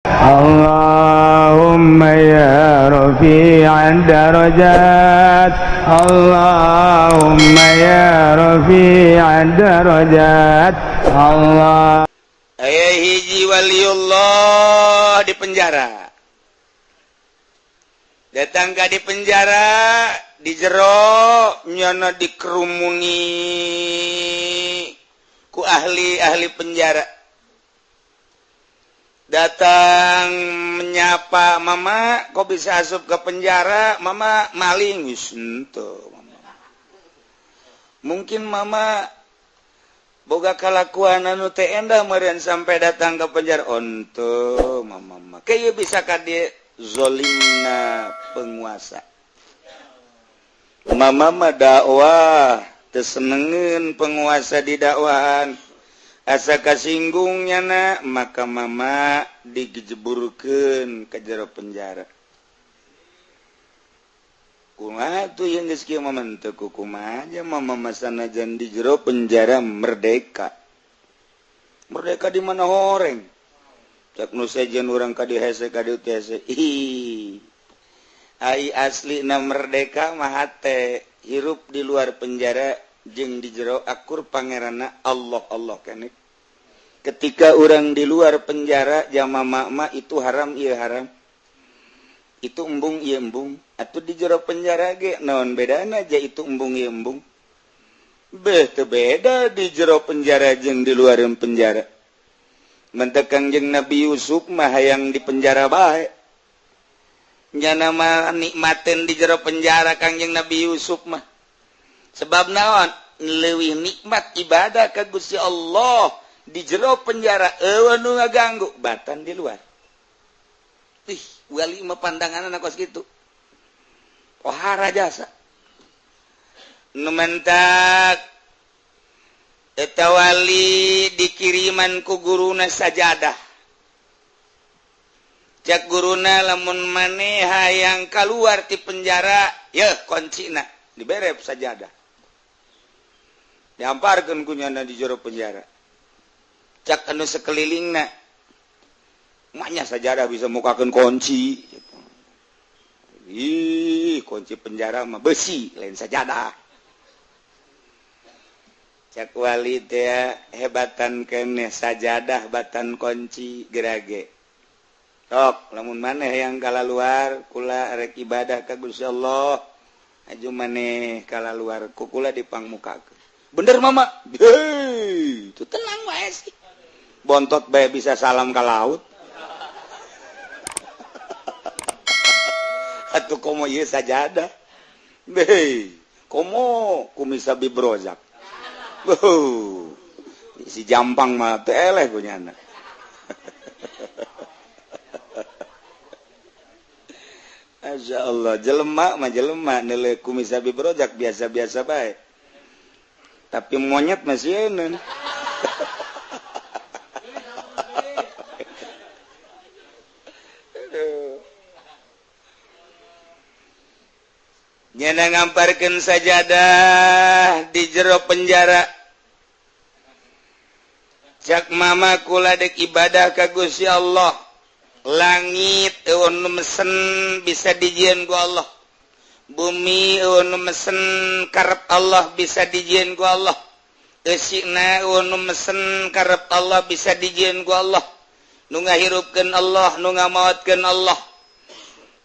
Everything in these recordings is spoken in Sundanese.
Allahumma ya rafi'ad darajat, Allahumma ya rafi'ad darajat. Allah. Aya hiji waliullah di penjara. Datang ka di penjara, di jero nyana dikerumuni ku ahli penjara. Datang menyapa, "Mama, kok bisa asup ke penjara? Mama maling." Wis henteu, Mama. Mungkin Mama boga kalakuan anu teu endah meureun sampai datang ke penjara. Onto, Mama. Kayak bisa ka dieu zolimna penguasa. Mama mah dakwah teu senengeun penguasa di dakwahan. Asa kasinggungnya na, maka Mama dijeburkeun ka jero penjara. Kumaha tuh yang geus kieu Mama teu kumaha aja Mama masanajan di jero penjara merdeka. Merdeka di mana horeng? Cak nu sejen urang ka dieu hese ka dieu hese. Ih. Ai aslina merdeka mah teh hirup di luar penjara jeung di jero akur pangeranna Allah keneh. Ketika orang di luar penjara jama mama itu haram ieu haram. Itu embung ieu embung. Atuh di jero penjara ge naon bedana aja itu embung ieu embung. Teu beda di jero penjara jeung di luar penjara. Mentek Kangjeng Nabi Yusuf mah hayang di penjara bae. Nyana mah nikmatin di jero penjara Kangjeng Nabi Yusuf mah. Sebab naon? Leuwih nikmat ibadah ka Gusti Allah di jero penjara eueuh nu ngaganggu batan di luar. Ih, wali mah pandanganna kos kitu. Pohara jasa. Nu mentak eta wali dikiriman ku guruna sajadah. Cak guruna lamun maneh hayang kaluar ti penjara, yeuh kuncina dibere sajadah. Diamparkeun ku nyana di jero penjara. Cak anu sekelilingna maknya sajadah bisa mukakeun kunci. Ih, kunci penjara mah besi lain sajadah. Cak wali teh hebatan keneh sajadah batan kunci gerage. Tok lamun maneh yang kalaluar kula rek ibadah ka Gusti Allah. Aju maneh kalaluar ku kula dipangmukakeun. Bener Mama. Hei, itu tenang wae sih. Bontot bae bisa salam ka laut. Atuh komo ieu sajadah. Hei, komo kumisa bibrozak. Si jampang mah teu eleh kunyana. Masya Allah, jelema mah jelema neuleuh kumisa bibrozak biasa-biasa bae. Tapi monyet masih enak. Nyana ngamparkeun sajadah di jero penjara. Cak Mama kula dek ibadah ka Gusti Allah. Langit eueuh nu mesen bisa dijieun ku Allah. Bumi eueuh nu mesen karep Allah bisa dijieun ku Allah. Eusina eueuh nu mesen karep Allah bisa dijieun ku Allah. Nu ngahirupkeun Allah, nu ngamaotkeun Allah.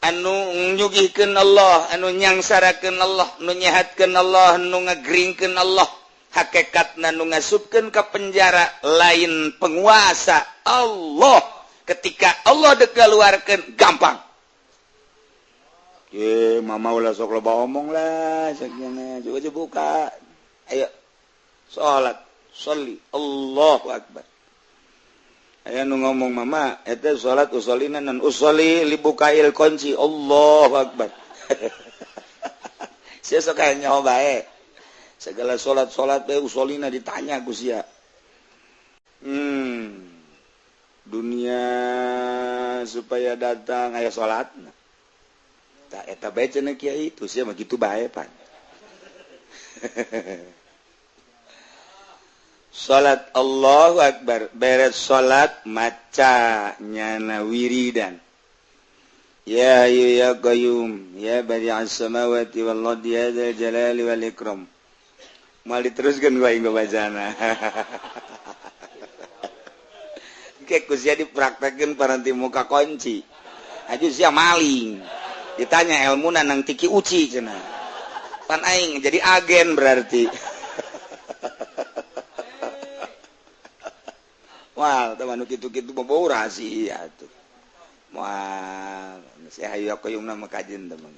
Anu nyugihkeun Allah, anu nyangsarakeun Allah, nu nyehatkeun Allah, nu ngagringkeun Allah. Hakikatna nu ngasupkeun ka penjara lain penguasa Allah. Ketika Allah dek keluarkeun gampang. Ye, Mama ulah sok loba omong lah, sakjana coba buka. Ayo. Salat, sholli, Allahu Akbar. Aya nu ngomong Mama, eta salat usolina nan usoli libukail kunci, Allahu Akbar. Sia sok aya nyaho bae. Segala salat-salat bae usolina ditanya ku sia. Dunia supaya datang aya salatna. Tak eta bae cenah kiai itu sia mah kitu bae pan. salat Allahu Akbar beres salat maca nyana wiridan ya hayyu ya qayyum ya badi'as samawati wal ardi ya dzal jalali wal ikram mal diteruskeun ku aing bacana ke kusia dipraktekeun paranti muka kunci aju sia maling ditanya ilmuna nang tiki uci cenah pan aing jadi agen berarti wal teman nu kitu-kitu bobo rahasia tuh wal saya hayu koyong nama kajen teman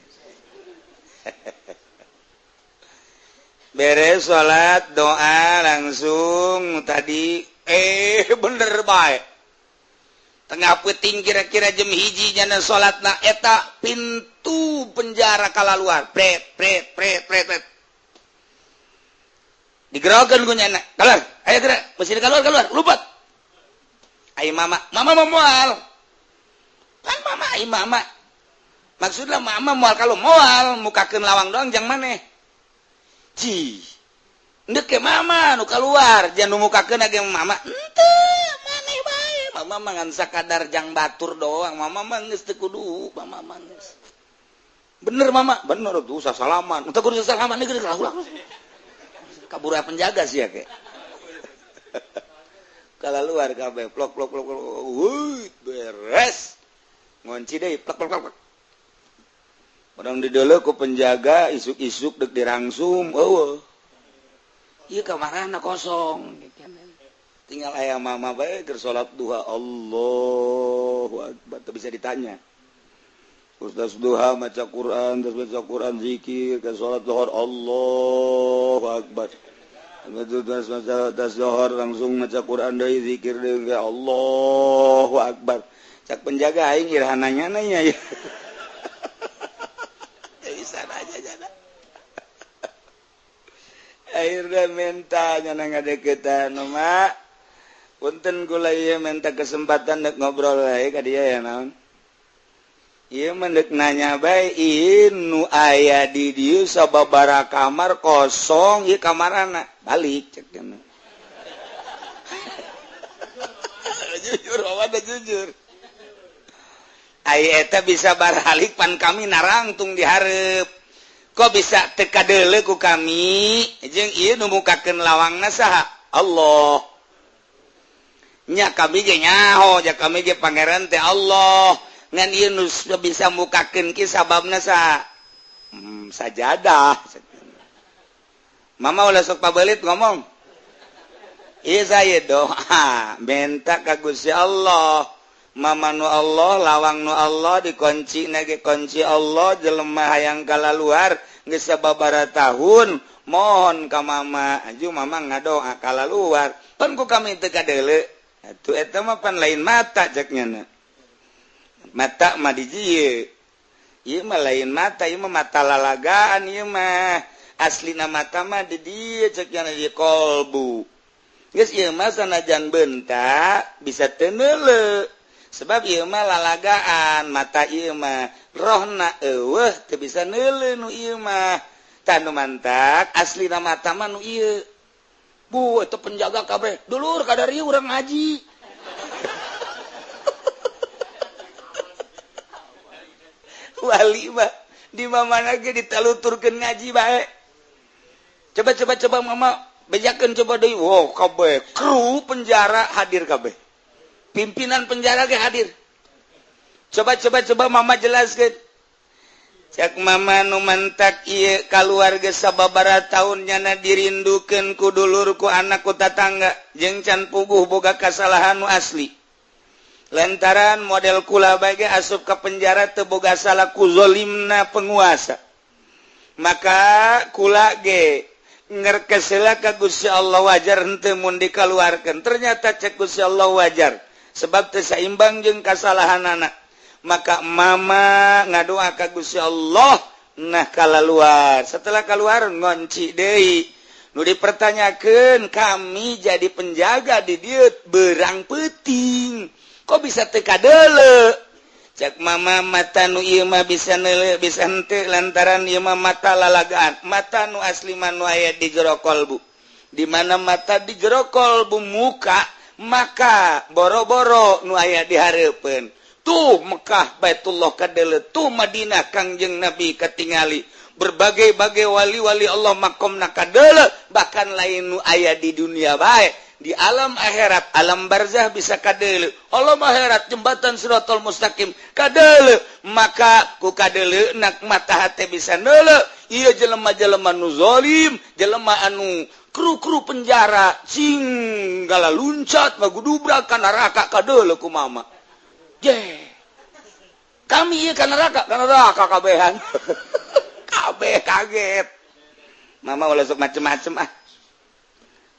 beres salat doa langsung tadi bener baik tengah peting kira-kira jam hiji nyana salatna eta pintu penjara kalaluar pret digerokeun ku nyana kalar ayo gerak mesti keluar lupat ayo mama mau moal kan mama ayo mama maksudnya mama moal kalau moal mukakeun lawang doang jang maneh ci ndek ke mama nu keluar jangan nu mukakeun age mama henteu maneh bae mama mah ngan sakadar jang batur doang mama mah geus teu kudu mama mah geus bener mama bener tuh salaman entah kudu salaman geus ulah kabura penjaga sih ya ke kalau luar kabeh plok wuih beres ngunci deui plok padahal di deuleu ku penjaga isuk-isuk dek dirangsum eueuh ieu kamarana kosong tinggal aya mama bae keur salat duha Allahu Akbar teu bisa ditanya Ustaz duha maca Quran terus baca Quran zikir ke salat zuhur Allahu Akbar das zuhur langsung maca Quran deui zikir deui Allahu Akbar cak penjaga aing irhananya nanya ya bisa aja jana akhirnya minta nyana ngadeukeutan mak punten kula ieu minta kesempatan dek ngobrol wae ka dieu ya naon ieu mendek nanya bae nu aya di dieu sababaraha kamar kosong ieu kamarana balik cek cenah jujur awada jujur aya eta bisa baralik pan kami narangtung di hareup kok bisa teu kadeuleu ku kami jeung ieu nu mukakeun lawangna saha Allah nya kami ge nyaho ja kami ge pangeran teh Allah ngan ieu nu bisa mukakeun ki sababna saha sajadah mama ulah sok pabelit ngomong ieu saya doa minta ka Gusti Allah mama nu Allah lawang nu Allah dikunci nage kunci Allah jelema hayang kalaluar geus sababaraha tahun mohon ka mama aju mama ngadoa kalaluar pan ku kami teu kadeuleu atuh eta mah pan lain mata cek nyana mata mah di dieu ieu mah lain mata ieu mah mata lalagaan ieu mah aslina mata mah di dieu cek nyana di kolbu geus ieu mah sanajan beuntak bisa teu neuleu sebab ieu mah lalagaan mata ieu mah rohna eueuh teu bisa neuleu nu ieu mah tanu mantak aslina mata mah nu ieu bu eta penjaga kabeh dulur kadari urang ngaji wali mah di mamana ge ditaluturkeun ngaji bae coba mama bejakeun coba deui wow kabeh kru penjara hadir kabeh pimpinan penjara ge hadir coba mama jelaskeun cak mama nu mantak ieu kaluarga sababaraha taun nyana dirindukeun ku dulur ku anak ku tatangga jeung can puguh boga kasalahan nu asli lantaran model kula bae ge asup ka penjara teu boga salah ku zalimna penguasa maka kula ge ngerkes heula ka Gusti Allah wajar henteu mun dikaluarkeun ternyata cek Gusti Allah wajar sebab teu saimbang jeung kasalahanana maka mama ngadoa ka Gusti Allah nah kalaluar setelah keluar ngonci deui nu dipertanyakeun kami jadi penjaga di dieu berang peuting kok bisa teu kadeuleu cek mama mata nu ieu mah bisa neuleu bisa henteu lantaran ieu mah mata lalagaan mata nu asli mah nu aya di jero kolbu dimana mata di jero kolbu muka maka boro-boro nu aya dihareupeun tuh Mekah Baitullah kadele tuh Madinah Kangjeng Nabi katingali berbagai-bagai wali-wali Allah makomna kadele bahkan lain nu aya di dunia bae di alam akhirat alam barzah bisa kadele alam akhirat jembatan Siratal Mustaqim kadele maka ku kadele nak mata hate bisa neule ieu jelema-jelema nu zalim jelema anu kru-kru penjara singgala luncat magudubrak ka neraka kadele ku mama je kami ieu ka neraka kabehan kabeh kaget mama ulah sok macem-macem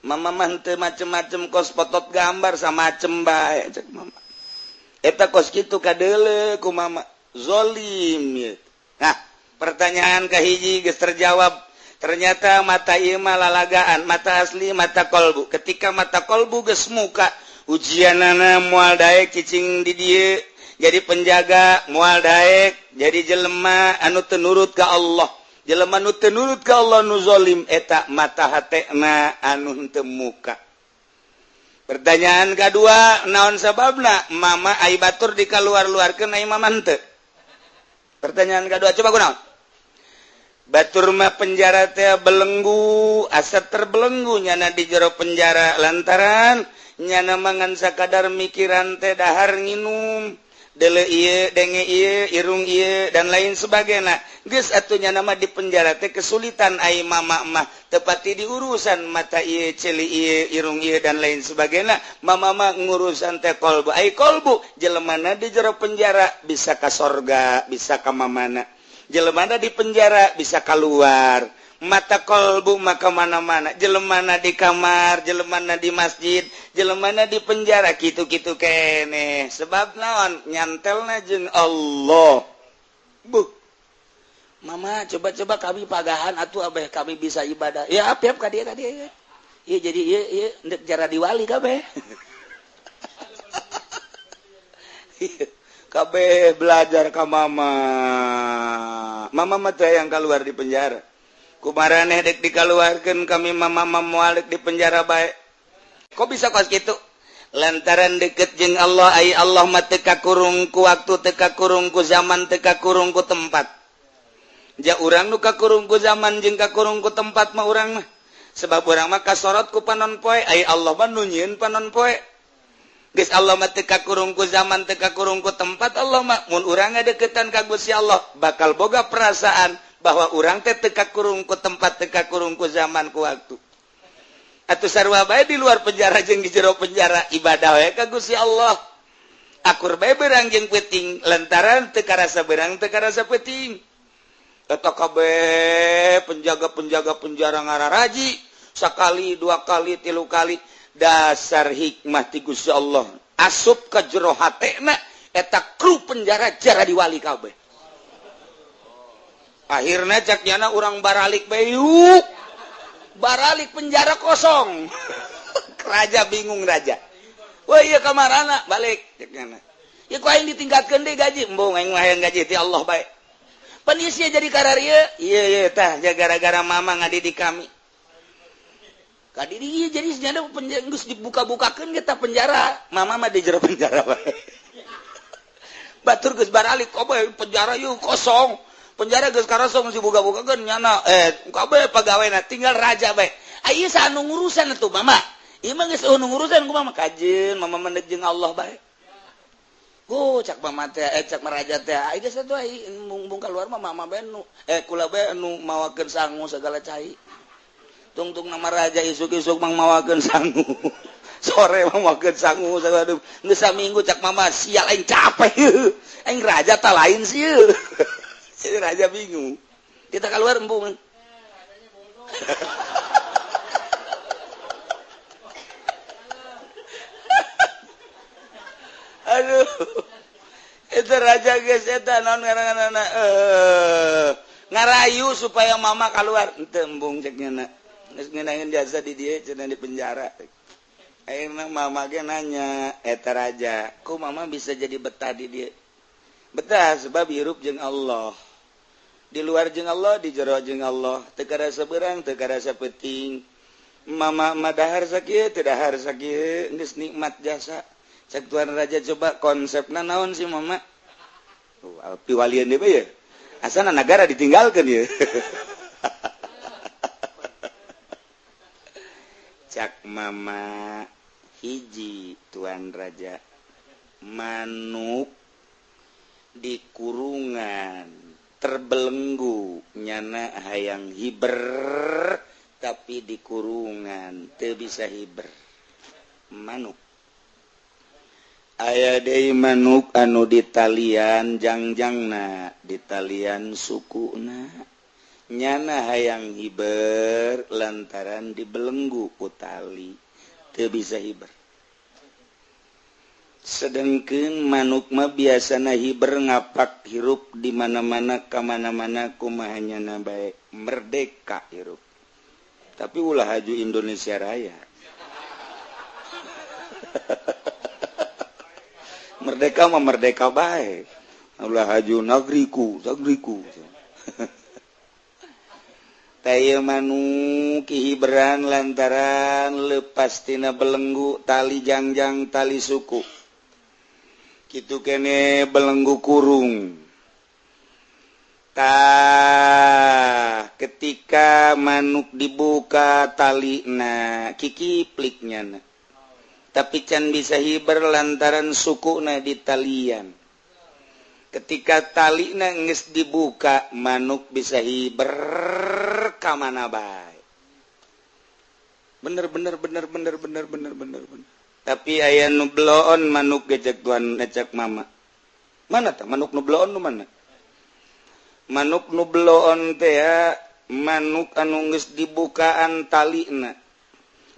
mama mah teu macem-macem kos potot gambar sama macem bae cek mama eta kos kitu kadele ku mama zalim ya. Nah pertanyaan kahiji geus terjawab ternyata mata ieu mah lalagaan mata asli mata kolbu ketika mata kolbu geus muka ujianana moal daek cicing di dieu jadi penjaga moal daek jadi jelema anu teu nurut ka Allah jelema nu teu nurut ka Allah nu zalim eta mata hatena anu henteu muka. Pertanyaan kedua, naon sababna mama ai batur dikaluar-luarkeun ai mama henteu? Pertanyaan kedua coba kunaon? Batur mah penjara teh belenggu, asa terbelenggu nyana di jero penjara lantaran nyana mangan sakadar mikiran teh dahar nginum. Dele ieu denge ieu irung ieu dan lain sebagainya geus atunya nama di penjara teh kesulitan ai mama mah tepati di urusan mata ieu celi ieu irung ieu dan lain sebagainya mama mah ngurusan teh kolbu ai kolbu jelemana di jero penjara bisa ka sorga bisa ka mamana jelemana di penjara bisa keluar mata kolbu maka mana-mana jelemana di kamar jelemana di masjid jelemana di penjara kitu-kitu kene sebab naon nyantelna jeung Allah mama coba-coba kami pagahan atuh abeh kami bisa ibadah ya apiap ka dieu ya ieu jadi ieu ndek jara diwali kabeh kabeh belajar ka mama mah teh yang keluar di penjara kumaraneh dek dikaluarkeun kami mama moal di penjara bae kok bisa kos kitu lantaran deket jeung Allah ai Allah mah teu kakurung ku waktu teu kakurung ku zaman teu kakurung ku tempat ja urang nu kakurung ku zaman jeung kakurung ku tempat mah urang mah sebab urang mah kasorot ku panon poe ai Allah mah nu nyieun panon poe geus Allah mah teu kakurung ku zaman teu kakurung ku tempat Allah mah mun urang ngadeukeutan ka Gusti Allah bakal boga perasaan bahwa urang teh teu kakurung ku tempat teu kakurung ku zaman ku waktu atuh sarua bae di luar penjara jeung di jero penjara ibadah we ka Gusti Allah akur bae beurang jeung peuting lantaran teu karasa beurang teu karasa peuting eta kabeh penjaga-penjaga penjara ngararaji sakali dua kali tilu kali dasar hikmah ti Gusti Allah asup ka jero hatena eta kru penjara jara diwali kabeh akhirnya caknyana urang baralik bayu baralik penjara kosong raja bingung raja wah iya kamarana balik caknyana ya ku aing ditingkatkeun deui gaji embung aing mah hayang gaji ti Allah bae pan ieu sia jadi kararieu ieu tah gara-gara mama ngadidik kami kadiri ieu jadi senyana geus dibuka-bukakeun kita penjara mama mah di jero penjara bae batur geus baralik kabeh penjara ieu kosong penjara geus karosong si buka-bukakeun nyana kabeh pagaweana tinggal raja bae ieu saanu ngurusan atuh mama ieu mah geus anu ngurusan ku mama kajeun mama mendeg jeung Allah bae cak mama teh cak maraja teh ai geus atuh ai mung keluar mah mama bae nu kula bae anu mawakeun sangu segala cai tungtung nama raja isuk-isuk mang mawakeun sangu sore mah mawakeun sangu segala geus saminggu cak mama sial aing capek aing raja tah lain sieun jadi raja bingung kita keluar embung aduh itu raja geus eta naon ngaranna ngarayu supaya mama keluar henteu embung cek nyana geus ngeunaheun jasa di dieu cenah di penjara ayeuna mama ge nanya eta raja ku mama bisa jadi betah di dieu betah sebab hirup jeung Allah di luar jeung Allah di jero jeung Allah teu karasa beurang teu karasa peuting Mama madahar sakit tidakdahar sakit nikmat jasa cek Tuan Raja coba konsepna naon sih mama piwalian dia ya asana negara ditinggalkan ya cak mama hiji Tuan Raja manuk di kurungan terbelenggu nyana hayang hiber tapi di kurungan teu bisa hiber manuk aya deui manuk anu di talian jangjangna di talian sukuna nyana hayang hiber lantaran dibelenggu ku tali teu bisa hiber sedengkeun manuk mah biasana hiber ngapak hirup di mana-mana ka mana-mana kumaha nyana bae merdeka hirup tapi ulah haju Indonesia Raya merdeka mah merdeka baik ulah haju negeriku taya manuk hiberan lantaran lepas tina belenggu tali jangjang tali suku kitu kene belenggu kurung ketika manuk dibuka talina kikipliknya tapi can bisa hiber lantaran sukuna di talian ketika talina geus dibuka manuk bisa hiber ka mana bae bener tapi aya nu bloon manuk gecek tuan ngecek mama mana tah manuk nu bloon nu mana manuk nu bloon teh manuk anu geus dibukaan talina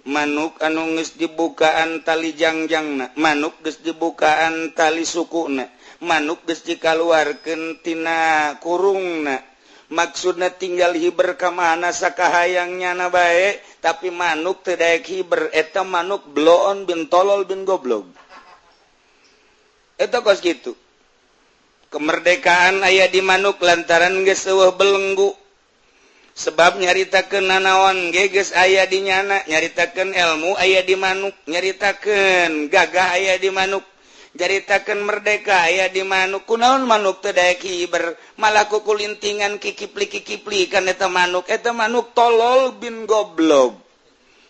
manuk anu geus dibukaan tali jangjangna manuk geus dibukaan tali sukuna manuk geus dikaluarkeun tina kurungna maksudna tinggal hiber ka mana sakahayangnyana bae tapi manuk teu daek hiber eta manuk bloon bin tolol bin goblok eta kos kitu kemerdekaan aya di manuk lantaran geus eueuh belenggu sebab nyaritakeun nanaon ge geus aya di nyana nyaritakeun ilmu aya di manuk nyaritakeun gagah aya di manuk nyaritakeun merdeka aya di manuk kunaon manuk teu daek hiber malah kukulintingan kikiplik-kikiplikan eta manuk tolol bin goblok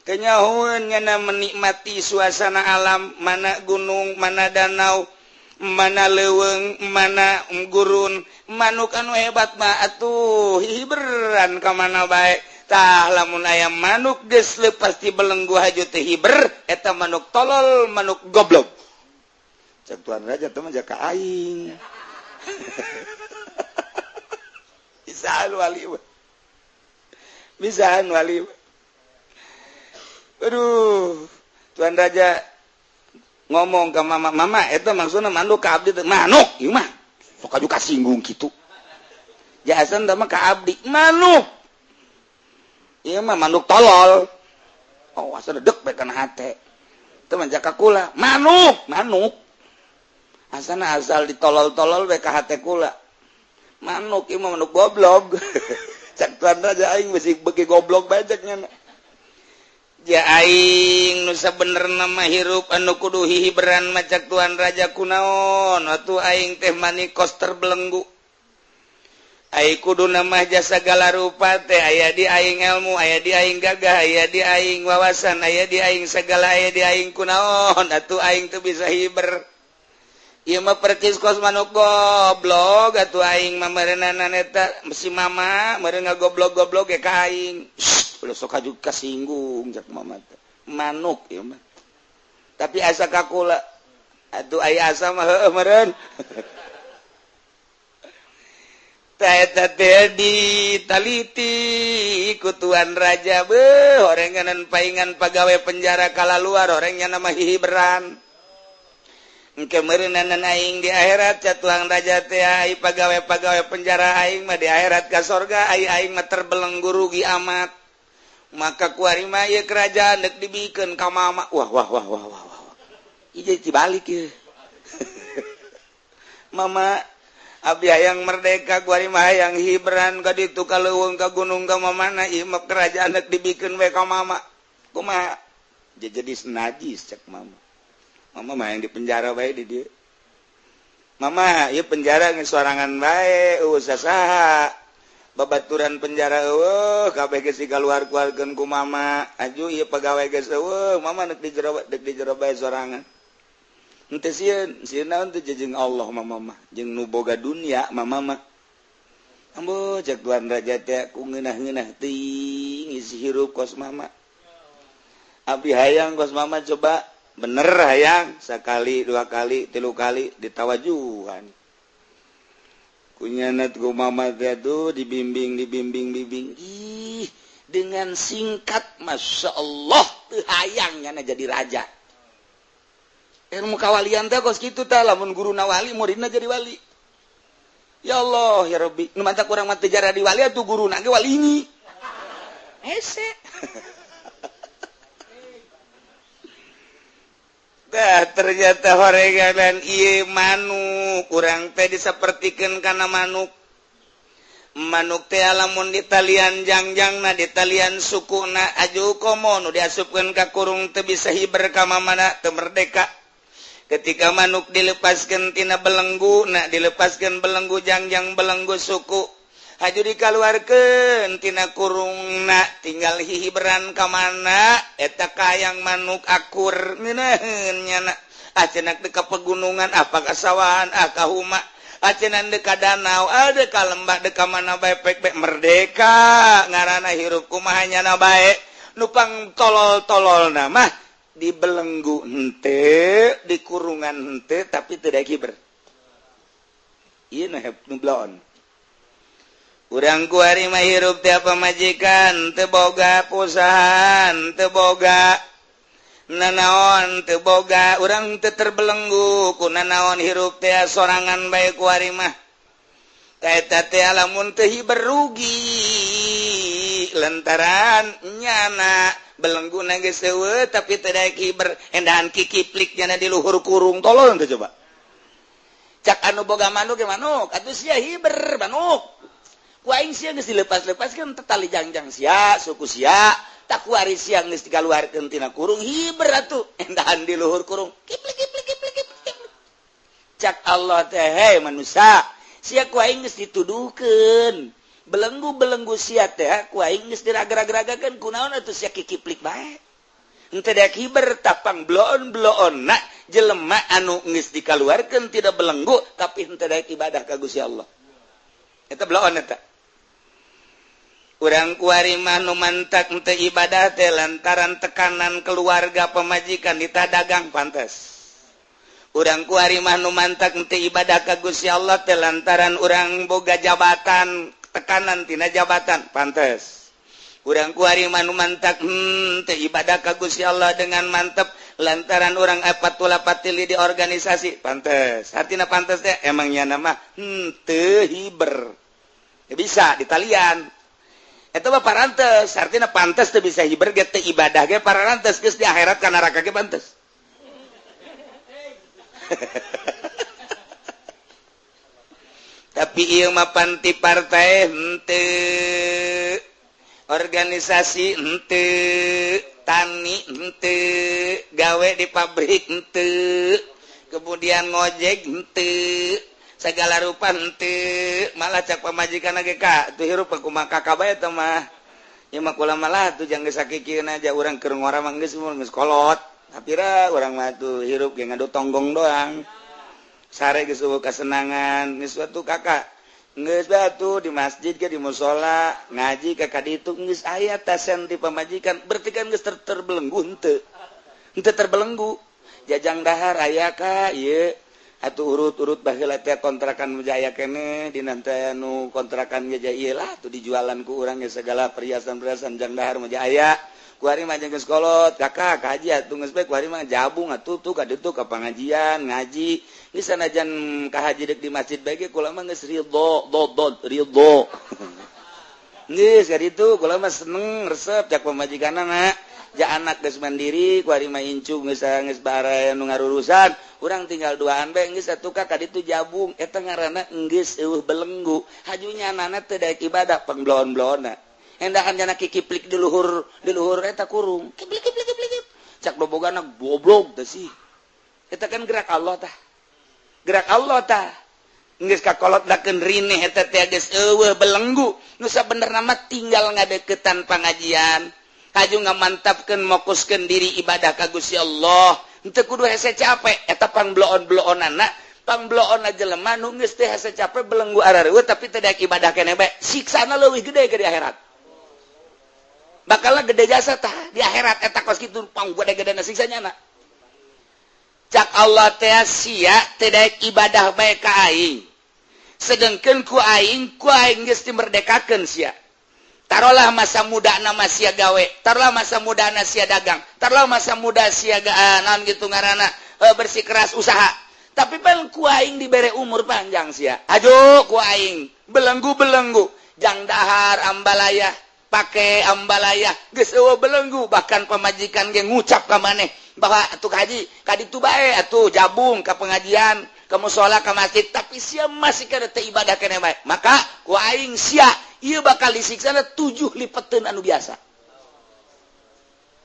kenyahoeun nyana menikmati suasana alam mana gunung mana danau mana leuweung mana gurun manuk anu hebat mah atuh hiberan ka mana bae tah lamun aya manuk geus leupas ti belenggu haju teh hiber eta manuk tolol manuk goblok cek Tuan Raja teh mah jaka aing bisaan wali aduh Tuan Raja ngomong ke mama eta maksudna manuk ka abdi teh manuk ieu mah sok aju kasinggung kitu jasan teh mah ka abdi manuk ieu mah manuk tolol oh asa dedek bae kana hate teh mah jaka kula manuk asana asal ditolol-tolol bae ka hate kula manuk ieu mah manuk goblok cak Tuan Raja aing bisi beuki goblok bae cek nya ja aing nu sabenerna mah hirup anu kudu hiberan macak Tuan Raja kunaon atuh aing teh manikos terbelenggu aing kudu mah jasa segala rupa teh aya di aing ilmu aya di aing gagah aya di aing wawasan aya di aing segala aya di aing kunaon atuh aing teu bisa hiber ieu mah percis kos manuk goblok atuh aing mah meureunana eta si mama meureun ngagoblok-goblok ge ka aing udah sok aju kasinggung jak mama manuk ya mah tapi asa kakula atuh aya asa mah heueuh meureun eta teh ditaliti ku Tuan Raja beuh horenganan paingan pagawe penjara kalaluar orangnya nama hiberan engke meureunana aing di akhirat ca Tuan Raja teh ai pagawe-pagawe penjara aing mah di akhirat ka sorga aing mah terbelenggu rugi amat maka kuari mah ieu kerajaan deuk dibikeun ka mama wah ieu dibalik ieu mama abdi hayang merdeka kuari mah hayang hiberan ka ditu ka leuweung ka gunung ka mamana ieu mah kerajaan deuk dibikeun we ka mama kumaha jadi najis cek mama mah yang di penjara bae di dia mama ieu penjara geus sorangan bae saha babaturan penjara kabeh geus dikaluar-keluarkeun ku mama aju ieu pegawai geus mama nek di jero bae sorangan henteu sieun naon teh jeung Allah mama jeung nu boga dunya mama mah ambo cek Tuan Raja teh ku ngeunah-ngeunah teuing isi hirup kos mama abdi hayang kos mama coba bener hayang sekali 2 kali 3 kali ditawajuhan kunyanat ku mama teh tuh dibimbing ih dengan singkat Masya Allah teu hayang nyana jadi raja ilmu kawalian teh kos kitu tah lamun guruna wali muridna jadi wali ya Allah ya Rabbi nu mantap urang mah teu jadi wali atuh guruna ge walini hese ternyata horeganan ieu manuk urang teh disapertikeun kana manuk teh lamun di talian jangjangna di talian sukuna aju komo nu diasupkeun ka kurung teu bisa hiber ka mamana teu merdeka ketika manuk dilepaskeun tina belenggu dilepaskeun belenggu jangjang belenggu suku aju dikaluarkeun tina kurungna tinggal hihiberan ka mana eta kayang manuk akur ngeunaheun nyana acenah teu ka pegunungan apa ka sawahan ka huma acenah teu ka danau ada ka lembah teu ka mana bae pek merdeka ngaranna hirup kumaha nyana bae nu pang tolol-tololna mah di belenggu henteu di kurungan henteu tapi teu daek hiber ieu nu bloon urang kuari mah hirup teh apa majikan teu boga pusahan teu boga nanaon teu boga urang teu terbelenggu ku nanaon hirup teh sorangan bae kuari mah kaeta teh lamun teu hiber rugi lantaran nyana belengguna geus eueuh tapi teu daek hiber endahan kikiplik nyana di luhur kurung tolol teh coba cak anu boga manuk ge manuk atuh sia hiber manuk ku aing sia geus dilepas-lepaskeun teh tali jangjang sia suku sia tak kuari sia geus dikaluarkeun tina kurung hiber atuh endahan di luhur kurung kiplik cak Allah teh hei manusia sia ku aing geus dituduhkeun belenggu sia teh ku aing geus diraga-ragakeun kunaon atuh sia kikiplik bae henteu daek hiber tapang bloon-bloonna jelema anu geus dikaluarkeun tidak belenggu tapi henteu daek ibadah ka Gusti Allah eta bloon eta urang kuari mah nu mantak teu ibadah teh lantaran tekanan keluarga pemajikan ditah dagang pantes. Urang kuari mah nu mantak teu ibadah ka Gusti Allah teh lantaran urang boga jabatan tekanan tina jabatan pantes. Urang kuari mah nu mantak teu ibadah ka Gusti Allah dengan mantep lantaran urang patuli di organisasi pantes. Artina pantes teh emang nyana mah teu hiber. Ya bisa di talian eta mah parantes artinya pantes teu bisa hiber ge teu ibadah ge parantes geus di akhirat ka neraka ge pantes tapi ieu mah panti partai henteu organisasi henteu tani henteu gawe di pabrik henteu kemudian ngojek henteu segala rupa henteu malah cak pamajikan ge ka tuh hirup kumaha kakak bae teh mah ieu mah kula malah tuh jang geus sakikieun aja urang keur ngora mah geus kolot tapira urang mah tuh hirup ge ngadu tonggong doang sare geus eueuh kasenangan geus atuh kakak geus bae atuh di masjid ge di mushola ngaji ka kaditu geus aya tasen di pamajikan berarti kan geus terbelenggu henteu terbelenggu jajang dahar aya ka ieu atuh urut-urut baheula teh kontrakan Jaya keneh dina teh anu kontrakan Jaya ieu lah tuh dijualan ku urang ge segala perhiasan-perhiasan jang dahar mah aya ku ari mah geus kolot kakak ka haji atuh geus bae ku ari mah jabung atuh tuh ka ditu ka pangajian ngaji geus sanajan ka haji deuk di masjid bae ge kula mah geus ridho geus ka ditu kula mah seneng resep cak pamajikanna na ja anak geus mandiri ku ari mah incu geus bare nu ngarurusan urang tinggal duaan bae geus atuh ka ditu jabung eta ngaranna geus eueuh belenggu hajunya anana teu daek ibadah pengbloon-bloonna endahan jana kikiplik di luhur eta kurung kiplik cak dobogana goblok teh sih eta kan gerak Allah tah geus kakolotdakeun rineh eta teh geus eueuh belenggu nu sabenerna mah tinggal ngadeukeutan pangajian kaju ngamantapkeun mokuskeun diri ibadah ka Gusti Allah henteu kudu hese capek eta pangbloon-bloonana pangbloon jelema nu geus teh hese capek belenggu arareueuh tapi teu daek ibadah keneh bae siksana leuwih gede ke di akhirat bakalna gede jasa tah di akhirat eta kos kitu panggede-gedena siksanya na cak Allah teh sia teu daek ibadah bae ka aing sedengkeun ku aing geus dimerdekakeun sia taruhlah masa muda na sia gawe taruhlah masa muda na sia dagang taruhlah masa muda sia naon gitu ngaranna bersikeras usaha tapi pan ku aing dibere umur panjang sia ajo ku aing belenggu jang dahar ambalayah pake ambalayah geus eueuh belenggu bahkan pamajikan ge ngucap ka maneh bahwa atuh haji ka ditu bae atuh jabung ka pengajian ka mushola ka masjid tapi sia masih kada teu ibadah keneh bae maka ku aing sia ieu bakal disiksana 7 lipeteun anu biasa.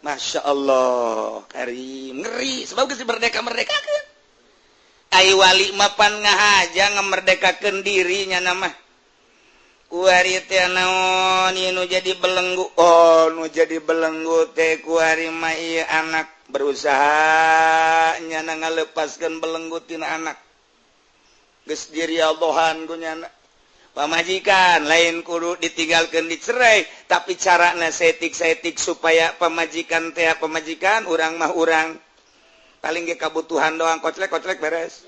Masya Allah karim ngeri sebab geus merdeka-merdekakeun ai wali mah pan ngahaja ngamerdekakeun dirinya nama kuari teh naon ieu nu jadi belenggu nu jadi belenggu teh kuari mah ieu anak berusaha nyana ngalepaskeun belenggu tina anak geus diriadohan ku nyana pamajikan lain kudu ditinggalkeun dicerai tapi carana setik supaya pamajikan urang mah urang paling ge kabutuhan doang koclek beres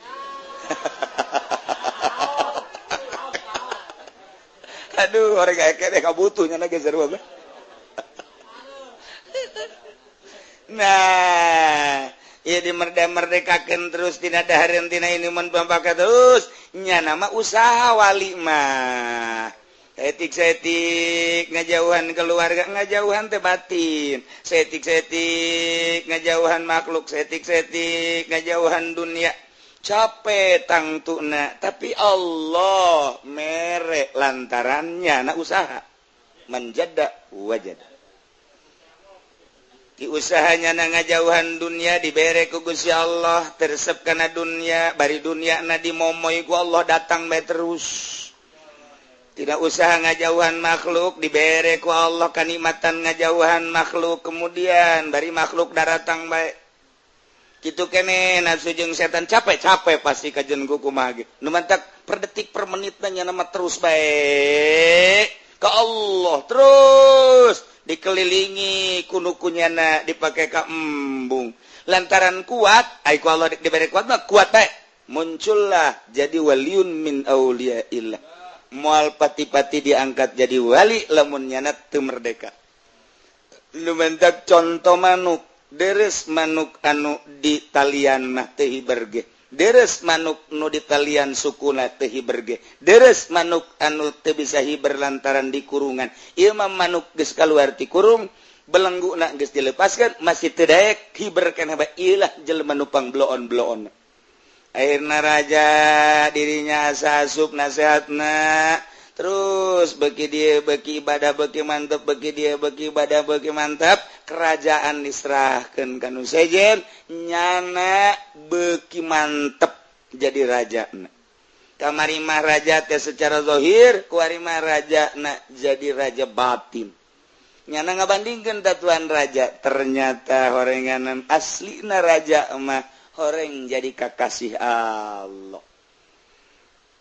aduh orang kayak deh kabutuhnya lagi seru apa nah ya dimerdekakeun terus tina dahareun tina ini mun pampaka terus nya nama usaha wali mah setik ngajauhan keluarga ngajauhan teh batin setik ngajauhan makhluk setik ngajauhan dunia capek tangtuna tapi Allah mere lantarannya na usaha menjada wajada di usahanya na ngajauhan dunia dibere ku Gusti Allah tersep kana dunia bari dunia na dimomoy ku Allah datang bae terus tidak usaha ngajauhan makhluk dibere ku Allah kanikmatan ngajauhan makhluk kemudian bari makhluk datang bae kitu kene nafsu jeung setan capek pasti kajen ku kumaha ge nu mantak per detik per menit nya nama terus bae ka Allah terus dikelilingi kunyana dipake ka embung lantaran kuat ai ku Allah dibere kuat mah kuat bae muncullah jadi waliun min auliyaillah moal pati-pati diangkat jadi wali lamun nyana teu merdeka lumantak contoh manuk deres manuk anu di talian mah teu hiberge deres manuk nu di talian sukuna teu hiberge deres manuk anu teu bisa hiber lantaran di kurungan ieu mah manuk geus kaluar ti kurung belengguna geus dilepaskeun masih teu daek hiber keneh bae ieulah jelema nu pangbloon-bloon akhirna raja dirinya asa asup nasehatna terus beki dia beki ibadah beki mantap beki dia beki ibadah beki mantap kerajaan diserahkeun ka nu sejen nyana beki mantep jadi raja kamari mah raja teh secara zahir kuari mah raja na jadi raja batin nyana ngabandingkeun tatuan raja ternyata horenganan aslina raja mah horeng jadi kakasih Allah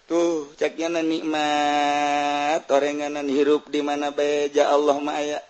tuh caknya nikmat orenganan hirup di mana bae ja Allah mah aya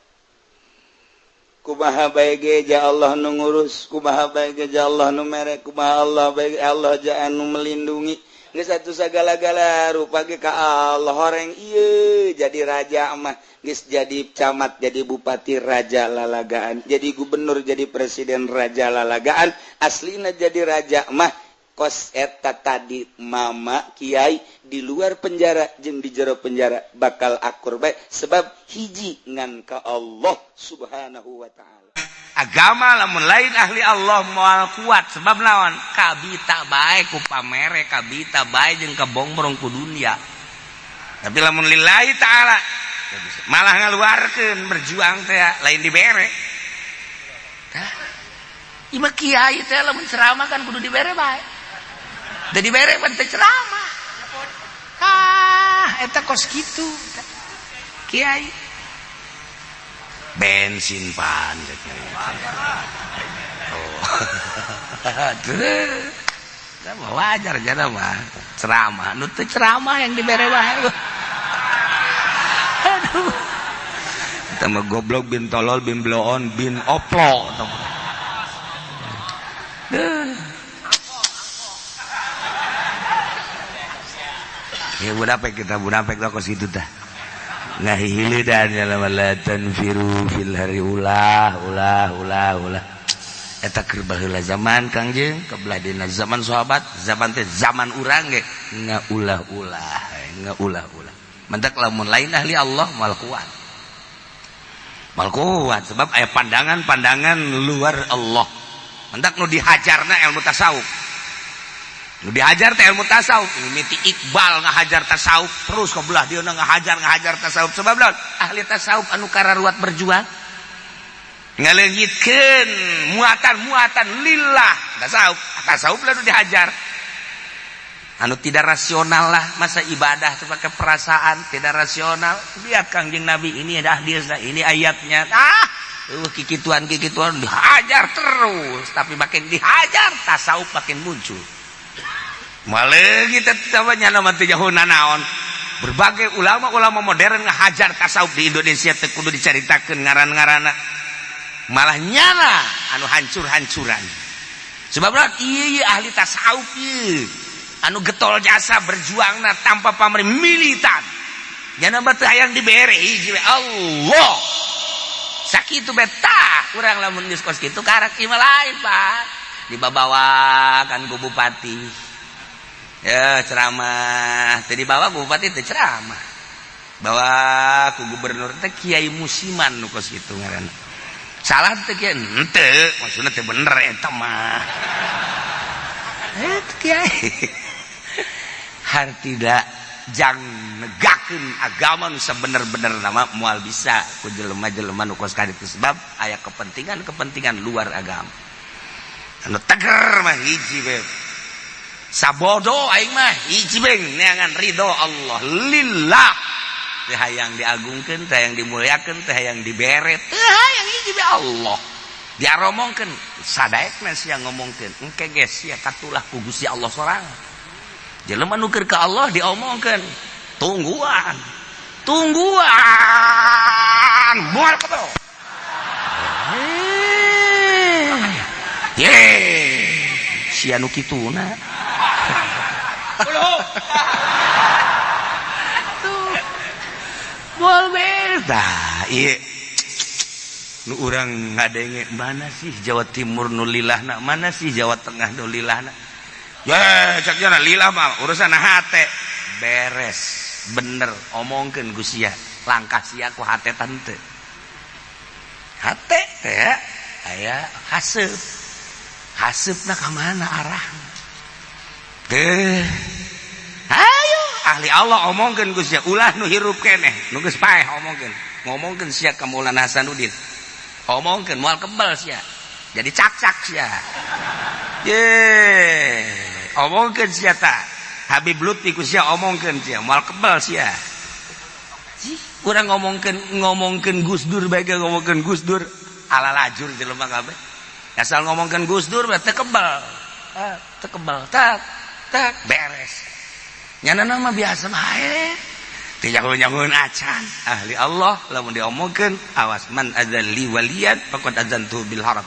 kumaha bae ge ja Allah nu ngurus kumaha bae ge ja Allah nu mere kumaha Allah bae Allah ja anu melindungi geus atuh sagala-gala rupa ge ka Allah horeng ieu jadi raja mah geus jadi camat jadi bupati raja lalagaan jadi gubernur jadi presiden raja lalagaan aslina jadi raja mah kos eta tadi mama kiai di luar penjara jeung di jero penjara bakal akur bae sebab hiji ngan ka Allah subhanahu wa ta'ala agama lamun lain ahli Allah moal kuat sebab naon kabita bae ku pamere kabita bae jeung kabongbrong ku dunia tapi lamun lillahi ta'ala malah ngaluarkeun berjuang teh lain dibere. Tah. Imah kiai teh lamun ceramah kan kudu dibere bae. Da dibere pan teh ceramah. Eta kos kitu. Kiai bensin pan oh. Tuh wajar jana mah ceramah nu teu ceramah yang dibere wae. Aduh eta mah goblok bin tolol bin bloon bin oplo ya budapek kita budapek kos kitu tah ngahili dan dalam latan firu fil hari ulah eta keur baheula zaman Kangjeng kebelah dina zaman sahabat zaman teh zaman urang ge ngaulah mentek lamun lain ahli Allah mal kuat sebab aya pandangan luar Allah mentek nu dihajarna ilmu tasawuf nu diajar teh ilmu tasawuf mimiti Iqbal ngahajar tasawuf terus kebelah dia ngahajar tasawuf sebab naon ahli tasawuf anu kararuat berjuang ngaleungitkeun muatan lillah tasawuf lalu dihajar anu tidak rasional lah masa ibadah teu pakai perasaan tidak rasional lihat Kangjeng Nabi ini ada hadisnya ini ayatnya kikituan dihajar terus tapi makin dihajar tasawuf makin muncul malah kita tawanya nama teh jahuna naon berbagai ulama modern ngahajar tasawuf di Indonesia teh kudu dicaritakeun ngaran-ngaranna malah nyala anu hancur-hancuran sebab ieu ahli tasawuf ieu anu getol jasa berjuangna tanpa pamrih militan nyana mah teu hayang dibere hiji Allah sakitu beta urang lamun geus kos kitu karak ieu lain Pak dibabawakan ku bupati ya ceramah tadi bawa ku bupati teh ceramah bawa ku gubernur teh kiai musiman nu kos kitu ngaranna salah teh kiai henteu maksudna teh bener eta mah kiai har tidak jang negakeun agama nu sabener-bener nama moal bisa ku jelema-jelema nu kos ka ditu sebab aya kepentingan luar agama anu teger mah hiji we sabodo aing mah hiji beng neangan ridho Allah lillah teh hayang diagungkeun teh hayang dimuliakeun teh hayang dibere teh hayang hiji be Allah diaromongkeun sadaekna sia ngomongkeun engke geus sia katulah ku Gusti Allah sorangan jelema nu keur ka Allah diomongkeun tungguan moal koto sia nu kituna Bol beda iya nu urang ngadenge mana sih Jawa Timur nu lilahna mana sih Jawa Tengah nu lilahna ya cakna lillah mah urusan hate beres bener omongkeun ku sia langkah sia ku hatetan teu hate teh aya haseupna ka mana arahna teh ayo ahli Allah omongkeun ku sia ulah nu hirup keneh nu geus paeh ngomongkeun sia ka Maulana Hasanuddin omongkeun moal kebal sia jadi cak-cak sia omongkeun sia ta Habib Lutfi ku sia omongkeun sia moal kebal sia urang ngomongkeun Gus Dur bae ngomongkeun Gus Dur ala lajur jelema kabeh asal ngomongkeun Gus Dur teh kebal tak beres nyana nama biasa bae teh nyangun acan ahli Allah lamun diomongkeun awas man adzalli waliyan faqad adzantu bil haram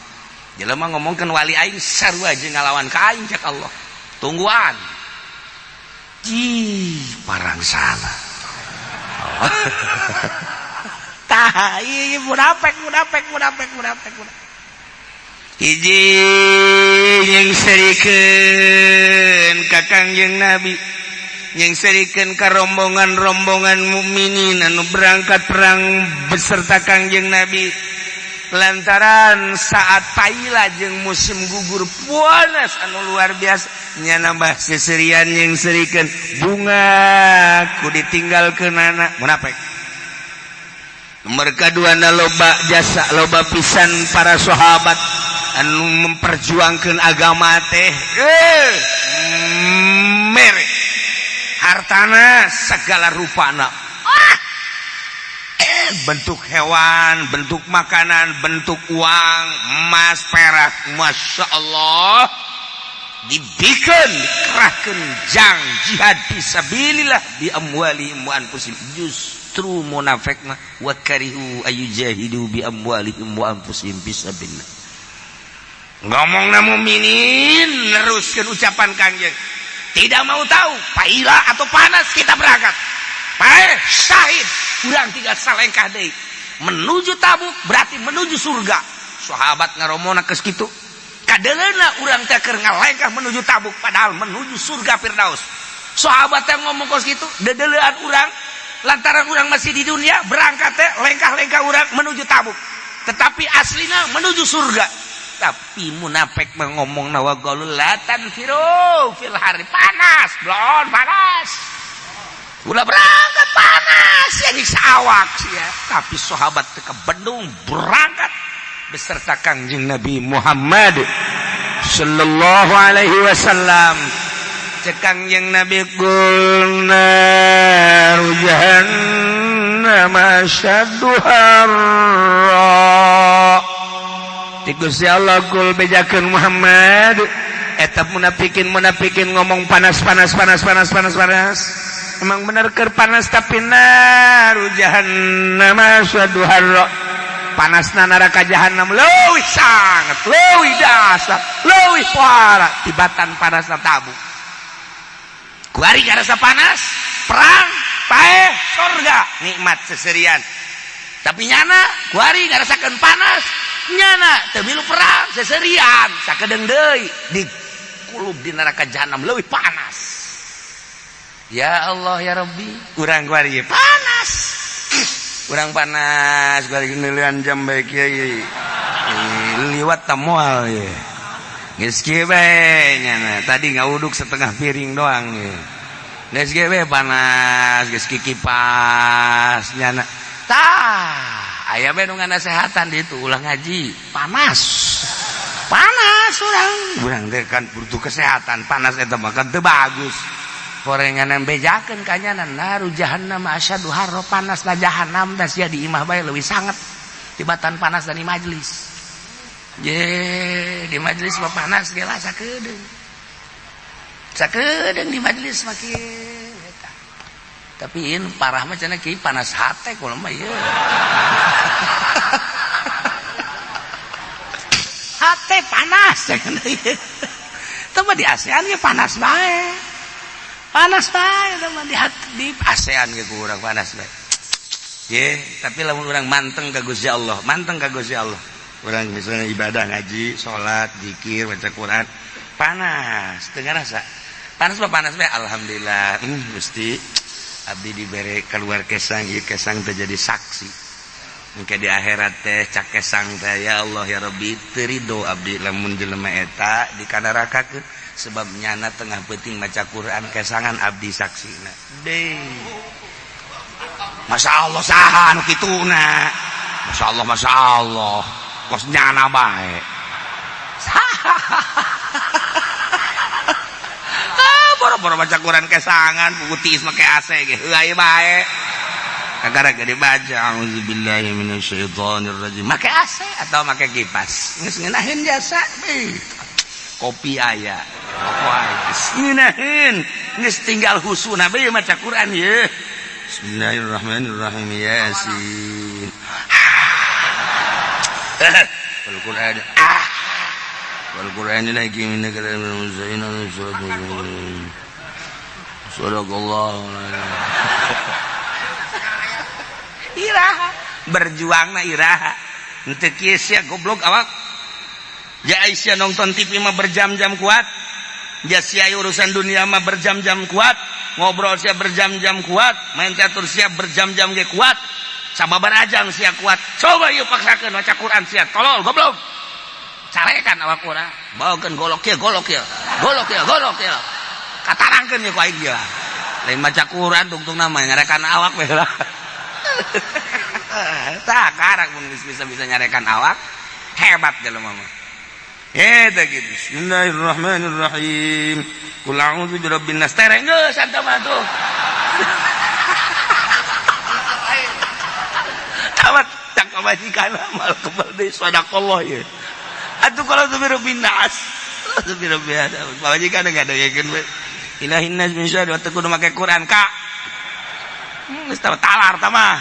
jelema ngomongkeun wali aing sarua jeung ngalawan ka aing cek Allah tungguan parang sana tah ieu munafik hiji yang serikeun ka Kangjeng Nabi yang serikeun ka rombongan mukminin anu berangkat perang beserta Kangjeng Nabi lantaran saat paila jeung musim gugur panas anu luar biasa nya nambah seserian yang serikeun bunga ku ditinggalkeun anak munafik Nomor kedua na loba jasa loba pisan para sahabat anu memperjuangkan agama teh mere hartana segala rupana bentuk hewan, bentuk makanan, bentuk uang, emas, perak, masya Allah dibikin, dikerahkan jang jihad fisabilillah bi amwalihim wa anfusihim. Justru munafik mah wa karihu ayujahidu bi amwalihim wa anfusihim fisabilillah. Ngomongna mukminin neruskeun ucapan Kangjeng. Tidak mau tahu paila atau panas kita berangkat. Pae syahid urang tinggal salengkah deui menuju Tabuk berarti menuju surga. Sahabat ngaromona geus kitu. Kadeleuna urang teh keur ngalengkah menuju Tabuk padahal menuju surga Firdaus. Sahabat teh ngomong geus kitu, dedeulean urang lantaran urang masih di dunia berangkat teh lengkah-lengkah urang menuju Tabuk. Tetapi aslinya menuju surga. Tapi munafik ngomong nawa qaulul la tanfiru fil hari panas, blon panas. Ulah berangkat panas ya nyiksa awak ya. Tapi sahabat ke Bandung berangkat beserta Kangjeng Nabi Muhammad sallallahu alaihi wasallam. Kangjeng Nabi qulna jahannam asyaddu harra. Gusti Allah kul bejakeun Muhammad eta munafikin ngomong panas. Emang bener keur panas tapi naru jahannam asyaddu harra. Panasna neraka jahanam leuwih sangat, leuwih dahsyat, leuwih parah tibatan panasna Tabuk. Kuari karasa panas, perang, paeh, surga, nikmat seserian. Tapi nyana kuari ngarasakeun panas, nyana teu milu perang seserian, sakedeung deui di kulub di neraka jahanam leuwih panas. Ya Allah ya Rabbi, urang kuari panas. Urang panas kuari neulean jam bae kieu. Liwat tamual ye. Geus kieu bae nyana, tadi ngauduk setengah piring doang ye. Geus kieu bae panas, geus kikipas nyana. Tah, aya bae nu nganasehatan di itu ulah ngaji, panas. Panas urang teh kan butuh kesehatan, panas eta mah kan teu bagus. Korenganan bejakeun kanyanan naru jahannam asyaddu harra panasna jahanam da sia di imah bae leuwih sangat tibatan panas dan di majelis. Ye, di majelis mah panas ge lah sakedeung. Sakedeung di majelis mah kieu eta. Tapi ieu parah mah cenah kieu panas hate kula mah ieu. Hate panas cenah ieu. Teu mah di ASEAN ge panas bae. Panas bae teman di ASEAN ge kurang panas bae. Ye, tapi lamun urang manteng ka Gusti Allah, manteng ka Gusti Allah. Urang misalnya ibadah ngaji, salat, zikir, baca Quran, panas, teu ngarasa. Panas mah panas bae alhamdulillah. Gusti abdi dibere keluar kesang, ieu kesang teh jadi saksi. Engke di akhirat teh cak kesang teh ya Allah ya Rabbi teu ridho abdi lamun jelema eta dikanarakakeun. Sebab nyana tengah penting maca Quran kesangan abdi saksina. Deh. Masya Allah saha anu kituna. Masya Allah. Kos nyana bae. Boro-boro maca Quran kesangan putih make AC ge. Heuh bae. Kagara gede baca auzubillahi minasyaitonir rajim. Make AC atau make kipas. Geus ngeunaheun jasa. Kopi aya. Ngeunaheun geus tinggal husuna bae maca Quran ye. Bismillahirrahmanirrahim Yasin. Al-Quran. Al-Quran lagi min kalam al-Zainul Surah. Sadaqallah. Iraha berjuangna iraha. Henteu kieu sia goblok awak. Ya Aisyah nonton TV mah berjam-jam kuat. Ya sia urusan dunia mah berjam-jam kuat. Ngobrol sia berjam-jam kuat. Main catur sia berjam-jam ge kuat. Sababar ajang sia kuat. Coba yuk paksakeun maca Quran sia tolol goblok. Carekan awak urang. Bawakeun golok kieu. Katarangkeun ye ku aing dia. Lain maca Quran tungtung nama ngarekan awak we lah. Tah karak mun bisa nyarekan awak hebat jelema mah. Eta gitu. Bismillahirrahmanirrahim. Qul a'udzu birabbin nas. Tereng geus anta mah tuh. Amat cak majikan amal kebal deui sadaqallah ya. Atuh kalau tu birabbin nas. Tu birabbin nas. Majikan enggak ada yakin we. Ilahin nas min syarri wa kudu make Quran ka. Geus talar tah mah.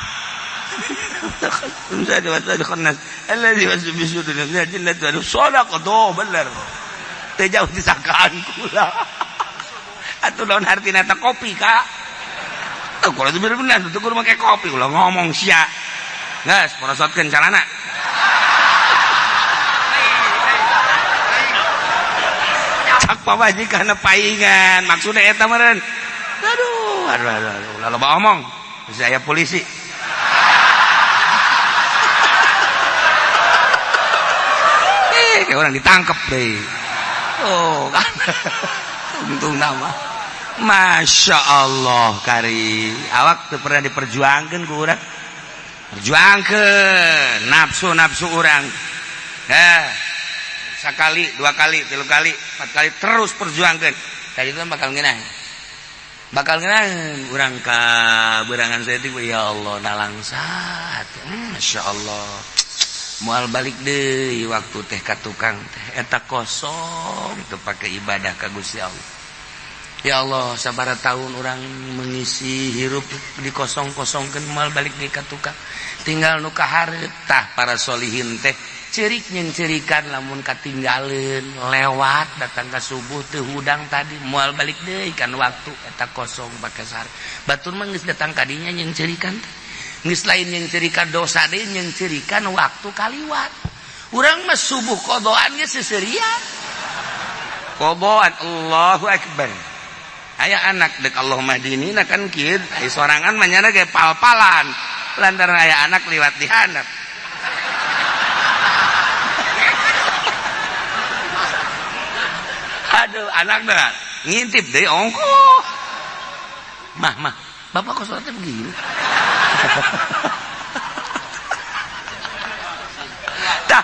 Misalnya waktu khanas, Allah diwasib bisudur min jinnati wa sadaqah do bener. Teu jauh disangkaan kula. Atuh lawan hartina teh kopi ka. Kalau itu bener tuh kudu make kopi kula ngomong sia. Geus porosotkeun calana. Cak pamajikan paingan maksudna eta meureun. Aduh, loba omong. Saya polisi. Kayak orang ditangkap deh. Oh kan. Untung nama. Masya Allah kari. Awak tuh pernah diperjuangkan ku urang. Perjuangkan nafsu orang. Sekali, 2 kali, 3 kali, 4 kali terus perjuangkan. Tadi itu bakal ngeunah. Urang ka berangan saya tiba ya Allah nalangsat. Masya Allah. Moal balik deh waktu teh ka tukang teh eta kosong teu pake ibadah ka Gusti Allah. Ya Allah sabaraha tahun orang mengisi hirup dikosong-kosongkeun moal balik deui ka tukang. Tinggal nu kahareup tah para solihin teh ceurik nyeung ceurikan lamun katinggaleun lewat datang ka subuh teu hudang tadi moal balik deui kan waktu eta kosong pake sare. Batur mah geus datang ka dinya nyeung ceurikan teh. Geus lain yang cerikan dosa deui yang cerikan waktu kaliwat. Urang mah subuh qodoan geus seserian. Qodoan Allahu akbar. Aya anak dek Allahumma dinina kan kieu, ai sorangan mah nyana ge pal-palan. Lantaran aya anak liwat di handap. Aduh, anak dah ngintip deui ongkoh. Mah, bapak kok salatnya begini? Tah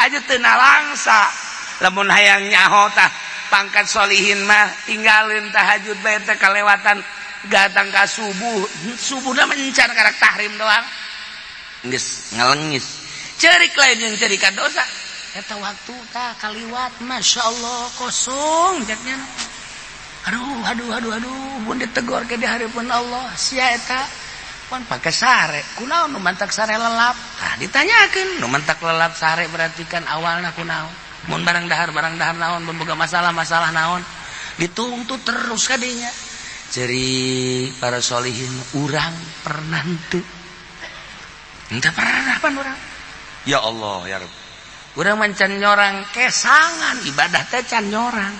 aja teu nalangsa lamun hayang nyaho tah pangkat solihin mah tinggalin tahajud bae teh kalewatan datang ka subuhna mencar karak tahrim doang geus ngalengis ceurik lain yang cerikan dosa eta waktu tah kaliwat masyaallah kosong jaknya aduh mun ditegor ke di hareupeun Allah sia eta pan pake sare kunaon nu mantak sare lelap ditanyakeun nu mantak lelap sare berarti kan awalna kunaon mun barang dahar naon mun boga masalah naon ditungtu terus ka dinya ceri para solihin urang pernah henteu pernah pan urang ya Allah ya Rabb urang mancan nyorang kesangan ibadah teh can nyorang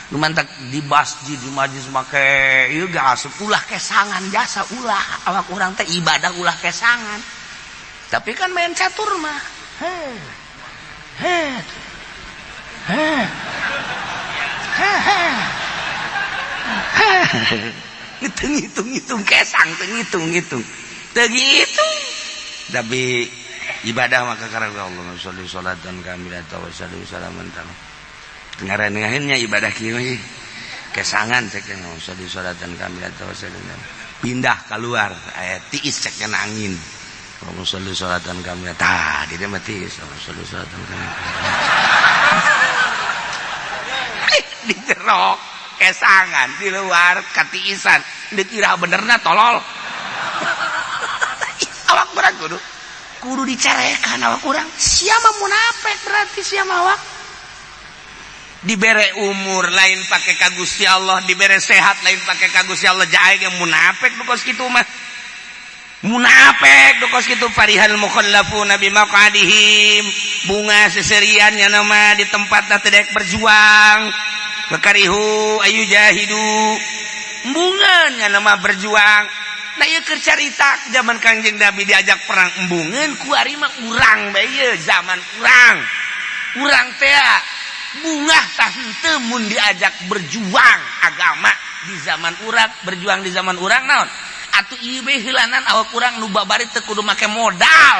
nu mantak di masjid di majlis make ieu ge asup ulah kesangan jasa ulah awak urang teh ibadah ulah kesangan tapi kan main catur mah ngitung kesang teu ngitung teu gitu tapi ibadah maka karena Allah sholli sholatan kamilatan wa sallu salaman taala ngaraneuheunnya ibadah kieu kesangan cek yang usah disolatan kamilatan wa sallu pindah keluar aya tiis cek kana angin Allahumma sholli sholatan kamilatan tah di dieu mah tiis Allahumma sholli sholatan kamilatan di jero kesangan di luar katiisan dikira benerna tolol awak berat kudu dicarekan awak urang sia mah munafik berarti sia mah awak dibere umur lain pakai ka Gusti Allah dibere sehat lain pakai ka Gusti Allah jae ge munafik dukos kitu mah munafik dukos kitu farihal mukhallafuna bimaqadihim bunga seserian nya nama di tempatna teu daek berjuang bakarihu ayu jahidu embungeun nya nama berjuang nah ieu keur carita zaman Kangjeng Nabi diajak perang embungeun ku ari mah urang bae ieu zaman urang teh bungah tah henteu mun diajak berjuang agama di zaman urang berjuang di zaman urang naon atuh ieu bae heulanan awak urang nu babari teu kudu make modal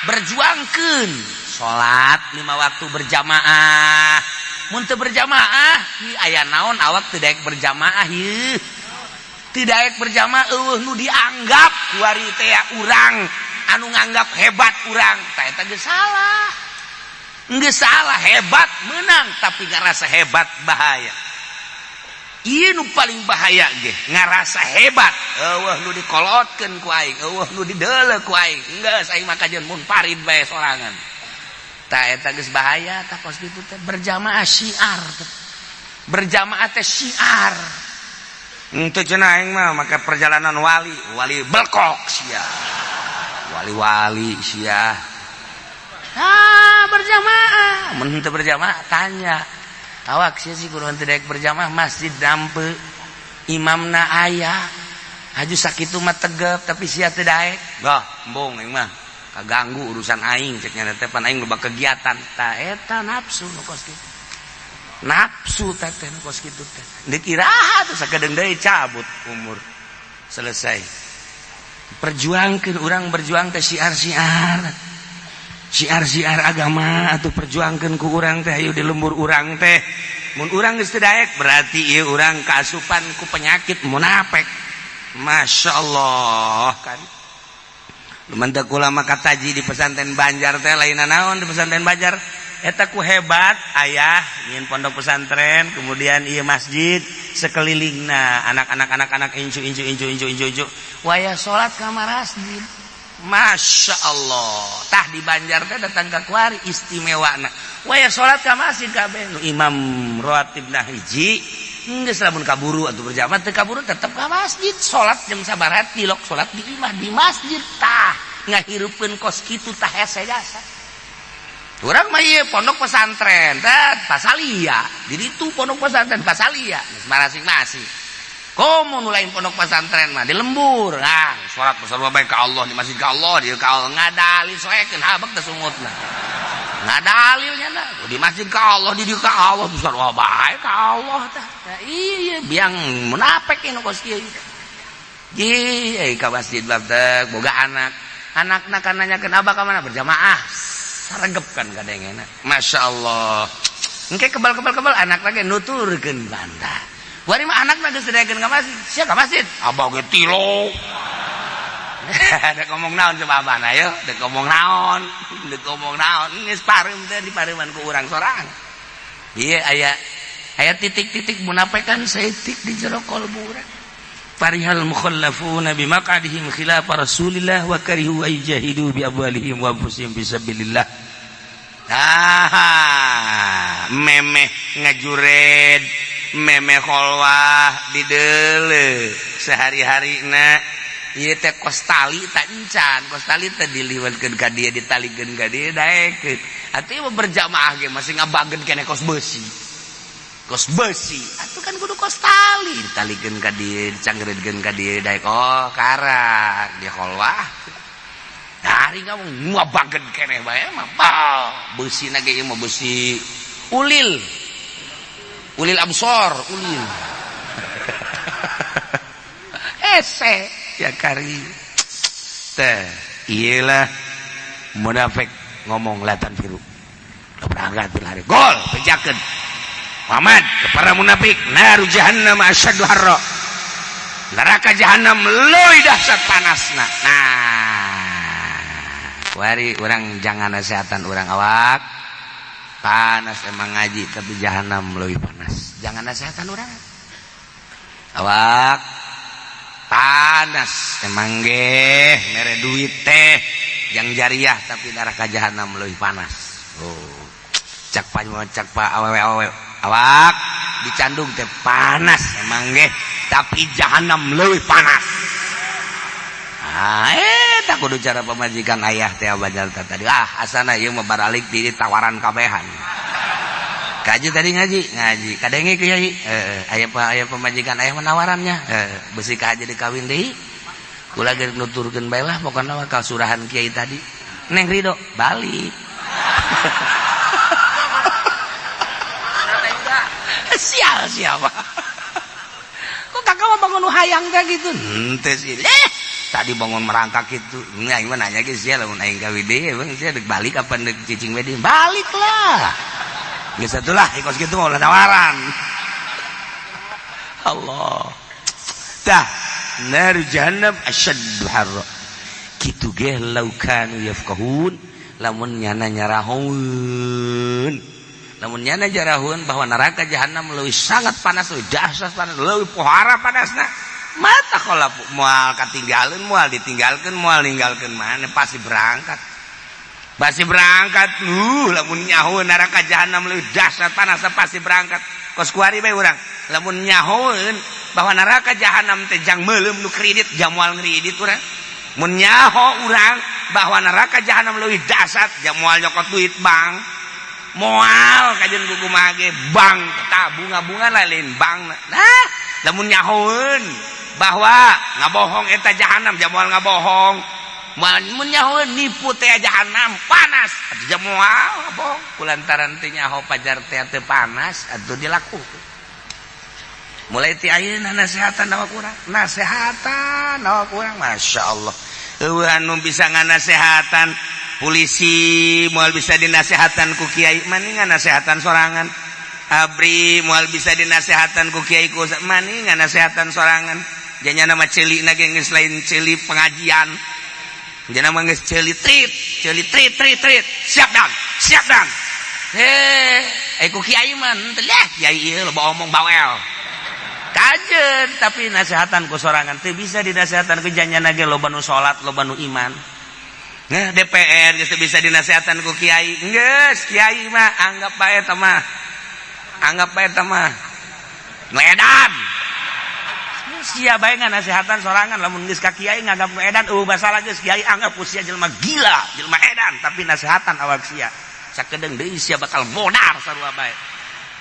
berjuangkeun salat 5 waktu berjamaah mun teu berjamaah aya naon awak teu daek berjamaah ieu teu daek berjamaah eueuh nu dianggap ku ari teh urang anu nganggap hebat urang tah eta geus salah. Geus salah, hebat menang tapi ngarasa hebat bahaya. Ieu nu paling bahaya ge, ngarasa hebat. Eueuh nu dikolotkeun ku aing, eueuh nu dideuleuh ku aing. Geus aing mah kajian mun parid bae sorangan. Tah eta geus bahaya tah kos kitu teh berjamaah syiar. Berjamaah teh syiar. Henteu cenah aing mah make perjalanan wali belkok sia. Wali-wali sia. Berjamaah mun teu berjamaah tanya awak sia sih kudu teu daek berjamaah masjid dampe imamna aya haju sakitu mah tegep tapi sia teu daek bah embung aing mah kaganggu urusan aing cek nya teh pan aing loba kegiatan tah eta nafsu nu kos kitu nafsu teh nu kos kitu teh deuk iraha teh sakedeung deui cabut umur selesai perjuangkeun urang berjuang teh syiar agama atau perjuangkan ku urang teh ayo di lembur urang teh mun urang geus teu daek berarti ieu urang kaasupan ku penyakit munafik. Masya Allah kan lumantek ulama kataji di pesantren Banjar teh lainna naon di pesantren Banjar eta ku hebat ayah nyin pondok pesantren kemudian ieu masjid sekelilingna anak-anak incu wayah salat ka masjid. Masya Allah tah di Banjar teh datang ka kuari istimewana waya salat ka masjid kabeh nu imam rawatibna hiji geus lamun kaburu atuh berjamaah teu kaburu tetep ka masjid salat jeung sabaraha tilok salat di imah di masjid tah ngahirupkeun kos kitu tah hese jasa urang mah ieu pondok pesantren teh Pasalia di ditu pondok pesantren Pasalia geus masing-masing. Komo nu lain pondok pesantren mah di lembur nah salat bersama baik ka Allah di masjid ka Allah di ka Allah ngadalil soekeun habek teh sungutna ngadalilnya na di masjid ka Allah di ka Allah besar wah bae ka Allah tah iya biang munafik nu kos kieu ye ka masjid babtek boga anakna kan nanyakeun abah ka mana berjamaah saregep kan kadengena masyaallah engke kebal anak lagi nuturkeun banda. Wari mah anakna geus daekeun ka masjid. Sia ka masjid. Abah ge tilo. Dek ngomong naon coba abah na yeuh, dek ngomong naon. Geus parem teh dipareuman ku urang sorang. Ieu aya titik-titik munafikan saeutik di jero qalbu urang. Farihal mukhallafuna bimaqadihim khilaf Rasulillah wa karihu ay jahidu bi abwalihim wa anfusihim fisabilillah. Memeh ngajured meme kholwah dideuleuh sehari-harina ieu teh kos tali tak encan kos tali teh diliwatkeun ka dieu ditalikeun ka dieu daekeun atuh berjamaah ge masih ngabageun keneh kos besi atuh kan kudu kos tali ditalikeun ka dieu dicanggereudkeun ka dieu daek oh karak di kholwah dari kamu ngabageun keneh bae mah besina ge ieu mah besi ulil absor ulil ese ya kari teh iyalah munafik ngomong latan firu berangkat lari gol pejakeun Muhammad kepada munafik naru jahannam asyaddu harra neraka jahannam leuwih dahsyat panasna wari urang jangan nasehatan urang awak panas emang ngaji tapi jahanam lebih panas jangan nasihatan orang awak panas emang ge mere duit teh yang jariah tapi neraka jahanam lebih panas oh cak pa awewe awak dicandung teh panas emang ge tapi jahanam lebih panas tak kudu cara pemajikan ayah teh abajal tadi asana ieu mah baralik di tawaran kabehan kaji tadi ngaji kadenge kiai aya pemajikan ayah menawarannya besi ka aja dikawin deui kula ge nuturkeun bae lah pokona mah kasurahan kiai tadi neng ridho balik siapa kok kakak mah bangun hayang teh gitu henteu sih tadi bangun merangkak itu aing mah nanya ge sia lamun aing ka WD bang sia deuk balik kapan deuk cicing WD baliklah geus atulah ikos kitu mah tawaran Allah tah nar jahannam asyaddu harra kitu ge law kanu yafqahun lamun nyana nyarahun lamun nyana jarahun bahwa neraka jahanam leuwih sangat panas leuwih dahsyat panas leuwih pohara panasna mata kalau mual ketinggalan mual ditinggalkan mual ninggalkan mana pasti berangkat lamun nyaho neraka jahanam lebih dahsyat panas pasti berangkat kos kuari bae urang lamun nyahoeun bahwa neraka jahanam teh jang meuleum nu kredit jang moal ngredit urang mun nyaho urang bahwa neraka jahanam lebih dahsyat jang moal nyokot duit bang moal kajen kumaha ge bang tah bunga-bunga lain bang nah lamun nyahoeun bahwa ngabohong eta jahanam jamual ngabohong mun nyaho nipu teh jahanam panas atuh jamual ngabohong kulantaran teh nyaho pajar teh teu panas atuh dilakukeun mulai ti ayeuna nasehatan awak urang masyaallah eueuh anu bisa nganasehatan polisi moal bisa dinasehatan ku kiai mending nganasehatan sorangan abri moal bisa dinasehatan ku kiai ku mending nganasehatan sorangan janya nama celi na geus lain celi pengajian jana mah geus celi trit siap dan ku kiai mah teh kiai ieu loba omong bawel kajen tapi nasehatan ku sorangan teu bisa dinasehatan ku janyana ge loba nu salat loba nu iman nah DPR geus bisa dinasehatan ku kiai geus kiai mah anggap bae eta mah edan sia bae nganasehatan sorangan lamun geus ka kiai nganggap nu edan masalah geus kiai anggap sia jelema gila jelema edan tapi nasehatan awak sia sakedeung deui sia bakal modar sarua bae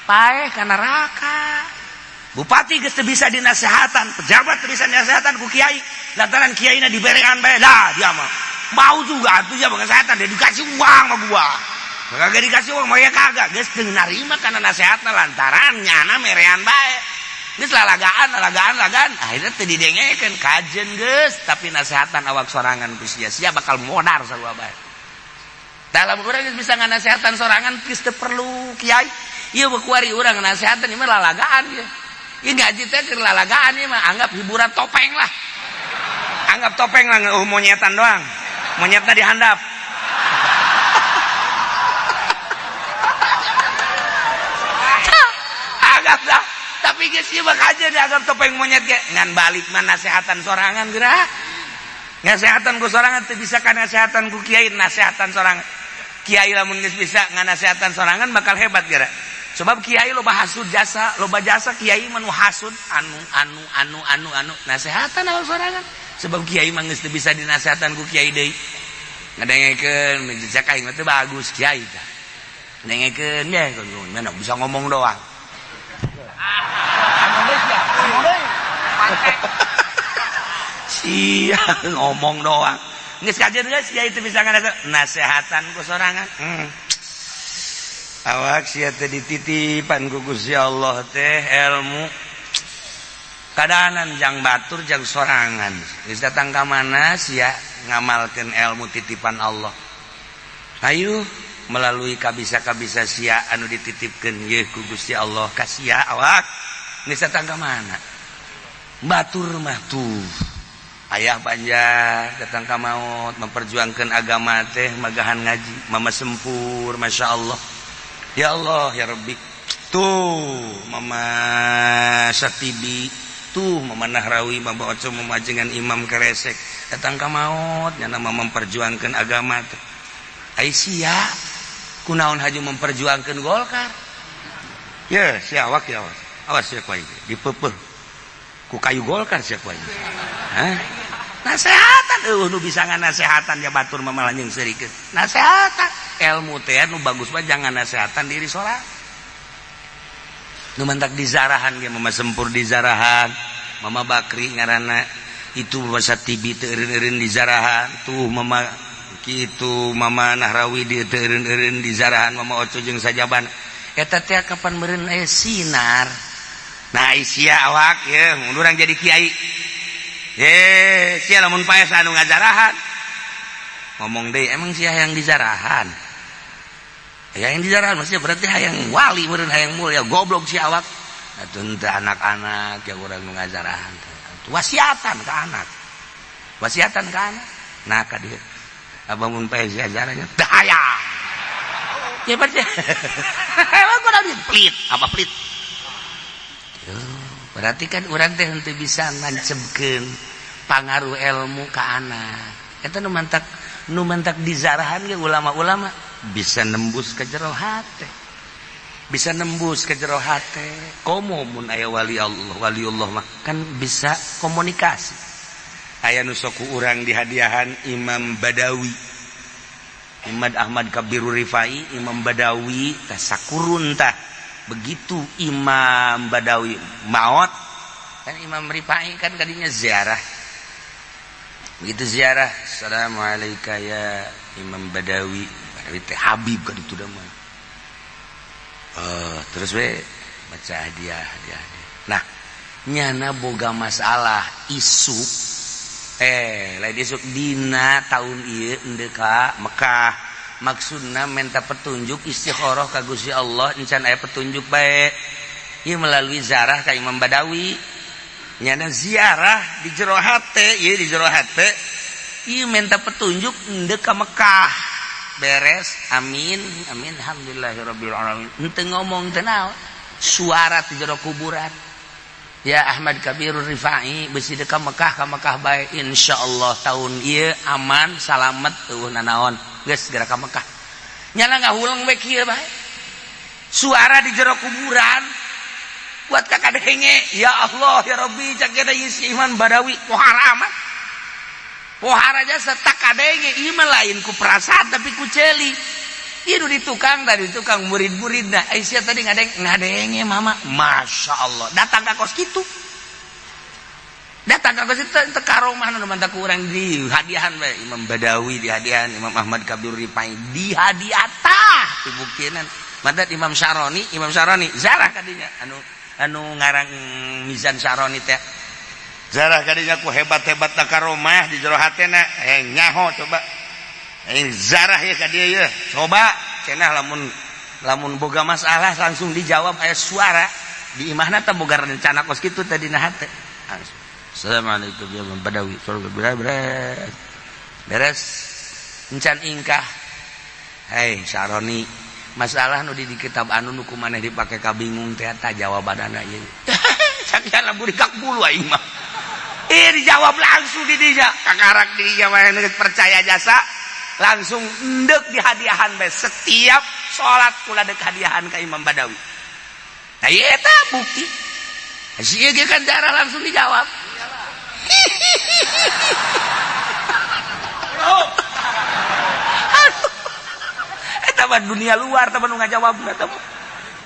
paeh ka neraka bupati geus teu bisa dinasehatan pejabat teu bisa dinasehatan ku kiai lantaran kiaina diberean bae dah dia mah mau juga atuh ya ngasehatan dia dikasih uang mah gua kagak dikasih uang mah ya kagak geus teu narima kana nasehatna lantaran nyana merean bae geus lalagaan akhirnya teu didengekeun kajen geus tapi nasehatan awak sorangan ku sia bakal modar sarua bae dalam urang geus bisa nganasehatan sorangan geus teu perlu kiai ieu kuari urang nganasehatan ieu mah lalagaan ieu ieu ngaji teh keur lalagaan ieu mah anggap hiburan topeng lah monyetan doang monyetna dihandap anggap dah tapi geus ieu mah kajen dianggap topeng monyet ge ngan balik mah nasehatan sorangan geura nasehatan ku sorangan teu bisa ka nasehatan ku kiai nasehatan sorangan kiai lamun geus bisa nganasehatan sorangan bakal hebat geura sebab kiai loba hasud jasa loba jasa kiai mah nu hasud anu nasehatan awak sorangan sebab kiai mah geus teu bisa dinasehatan ku kiai deui ngadengekeun jasa aing mah teu bagus kiai tah dengekeun ye mana bisa ngomong doang sia ngomong doang geus kajen geus kiai teu bisa ngasehatan ku sorangan awak sia teh dititipan ku Gusti Allah teh ilmu kadaanan jang batur jang sorangan geus datang ka mana sia ngamalkeun ilmu titipan Allah ayo melalui kabisa-kabisa sia anu dititipkeun ye ku Gusti Allah ka sia awak geus datang ka mana batur mah tuh ayah banjar datang ka maut memperjuangkan agama teh magahan ngaji mama sempur Masya Allah ya Allah ya Rabbi tuh mama Satibi tuh mama Nahrawi mama Oco mama jengan Imam Keresek datang ka maut nya nama memperjuangkan agama teh Aisyah kunaon haju memperjuangkan Golkar ya si awak ya awas ya kuai dipeupeung ku kayu Golkar sia kuai nasehatan nu bisa nganasehatan ya batur mah malah jeung seurikeun nasehatan ilmu teh nu bagus mah jangan nasehatan diri sorangan nu mantak dizarahan ge mama sempur dizarahan mama Bakri ngaranna itu mama Satibi teu eureun-eureun dizarahan tuh mama kitu mama Nahrawi di teu eureun-eureun dizarahan mama Oco jeung sajaban eta teh kapan meureun aya sinar nah sia awak ya mun urang jadi kiai sia lamun paes anu ngajarahan ngomong deh emang sia hayang dijarahan yang dijarahan maksudnya berarti hayang wali meureun hayang mulia goblok si awak atuh teh anak-anak ya urang nu ngajarahan wasiatan ka anak nah ka dieu abang mun paes diajarannya teu hayang ya berarti emang kudu pelit apa pelit berarti kan urang teh henteu bisa ngancemkeun pangaruh ilmu ka anak eta nu mantak dizarahan ge ulama-ulama bisa nembus ke jero hate komo mun aya waliullah mah kan bisa komunikasi aya nu sok urang dihadiahan Imam Badawi Imam Ahmad Kabirur Rifai Imam Badawi tah sakurun tah begitu Imam Badawi maot kan Imam Rifai kan kadinya ziarah begitu ziarah assalamualaikum ya Imam Badawi teh Habib kan itu dah mah terus we baca hadiah nah nyana boga masalah isuk lain isuk dina tahun ieu endeu ka Mekah maksudna minta petunjuk istikharah ka Gusti Allah encan aya petunjuk bae ieu melalui ziarah ka Imam Badawi nyana ziarah di jero hate ieu di jero hate ieu minta petunjuk endeu ka Mekah beres amin alhamdulillahirabbil alamin henteu ngomong teh naon suara di jero kuburan ya Ahmad Kabirur Rifai bisi ka Mekah bae insyaallah tahun ieu aman salamet eueuh nanaon geus segera ka Mekah nyana ngahulang we kieu bae suara di jero kuburan buat kakadenge ya Allah ya Rabbi cak kita isi iman Badawi pohara amat pohara aja setak kadenge ieu mah lain ku perasaan tapi ku celi ieu di tukang murid-muridna Aisyah tadi ngadenge mama Masya Allah datang ka kos kitu teu karomah nu mantak urang di hadiahan bae Imam Badawi di hadiahan Imam Ahmad Kabir Rifai di hadiatah dibuktinan mantap Imam Syaroni zarah kadinya anu ngarang Mizan Syaroni teh zarah kadinya ku hebat-hebat karomah di jero hatena nyaho coba zarah ya ka dieu ye coba cenah lamun boga masalah langsung dijawab aya suara di imahna teh boga rencana kos kitu teh dina hate assalamualaikum ya Badawi beres encan ingkah hei Syaroni masalah nu di kitab anu nu kumaneh dipake kabingung teh eta jawabanana ieu sakian lamun dikak bulu aing mah dijawab langsung di dinya kakarak di dinya mah percaya jasa langsung endek di hadiahan bae setiap salat kula deuk hadiahan ka Imam Badawi nah ieu eta bukti sia ge kan cara langsung dijawab eta mah dunia luar teh nu ngajawab eta mah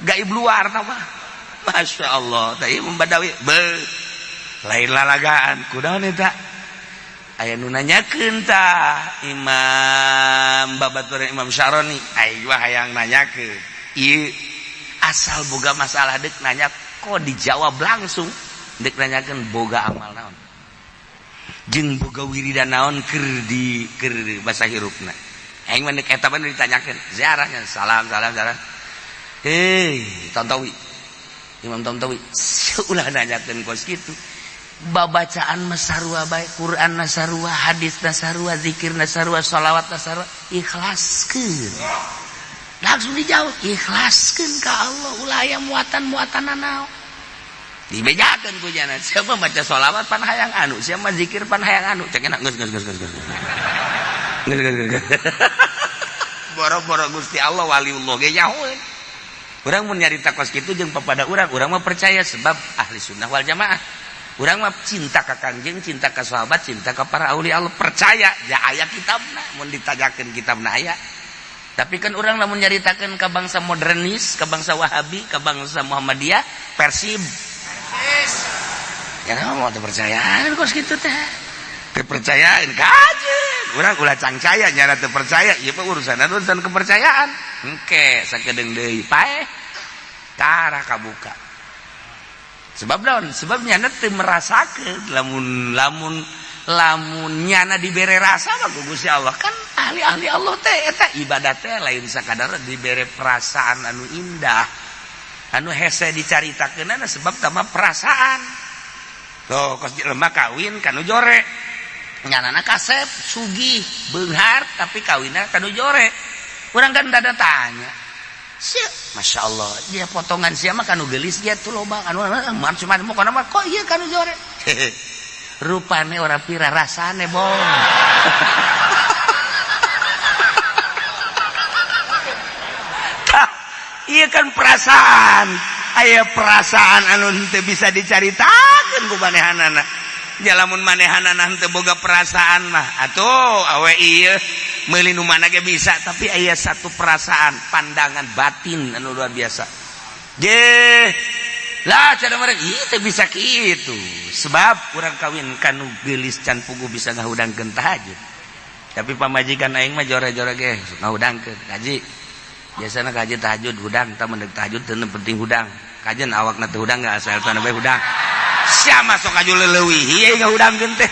gaib luar teh mah Masya Allah teh Imam Badawi lain lalagaan kunaon eta aya nu nanyakeun tah Imam babaturan Imam Syaroni aya hayang nanyakeun ieu asal boga masalah deuk nanya kok dijawab langsung deuk nanyakeun boga amal naon jeung boga wiridan naon keur basa hirupna aing mah deuk eta mah ditanyakeun ziarahnya salam Tontowi Imam Tontowi ulah nanyakeun kos kitu babacaan masarua baik Quran nasarua hadis nasarua zikir nasarua sholawat nasarua ikhlaskeun langsung dijawab ikhlaskeun ka Allah ulah aya muatan-muatan naon dibejakeun ku jana siapa baca sholawat pan hayang anu siapa zikir pan hayang anu cek enak geus boro-boro Gusti Allah waliullah ge nyahoeun urang mun nyarita kos kitu jeung papada urang mah percaya sebab ahli sunnah wal jamaah urang mah cinta ka Kangjeng, cinta ka sahabat, cinta ka para aulia Allah, percaya ja aya kitabna mun ditajakeun kitabna aya. Tapi kan urang lamun nyaritakeun ka bangsa modernis, ka bangsa Wahabi, ka bangsa Muhammadiyah, Persib. Ya mau percayaan kos kitu teh. Kepercayaan kajeun. Urang ulah cangcaya nyara teu percaya, ieu mah urusan kepercayaan. Engke sakedeung deui paeh. Kara kabuka. sebab naon sebabnya teu merasakeun lamun nyana dibere rasa mah ku Gusti Allah kan ahli-ahli Allah teh eta ibadah teh lain sakadar dibere perasaan anu indah anu hese dicaritakeunana sebab tama perasaan tuh kos jelema kawin kanu jore nyanana kasep sugih beunghar tapi kawinna kanu jore urang kan dada tanya Masya Allah dia potongan siapa kanu gelis dia tuh loba anu cuma mau kana kok iya kanu jore rupane ora pira rasane bong iya kan perasaan aya perasaan anu teu bisa dicaritakeun ku manehanana nya lamun manehanana teu boga perasaan mah atuh awe ieu meuli nu mana ge bisa tapi aya satu perasaan pandangan batin anu luar biasa je lah cara mereka ieu teh bisa kitu sebab urang kawin kanu geulis can puguh bisa ngahudangkeun tahajud tapi pamajikan aing mah jore-jore ge ngahudangkeun kaji biasana kaji tahajud hudang tah mendek tahajud teu penting hudang kajen awakna teu hudang enggak asal tana bae hudang sia masuk kaju leuwih ieu ngahudangkeun teh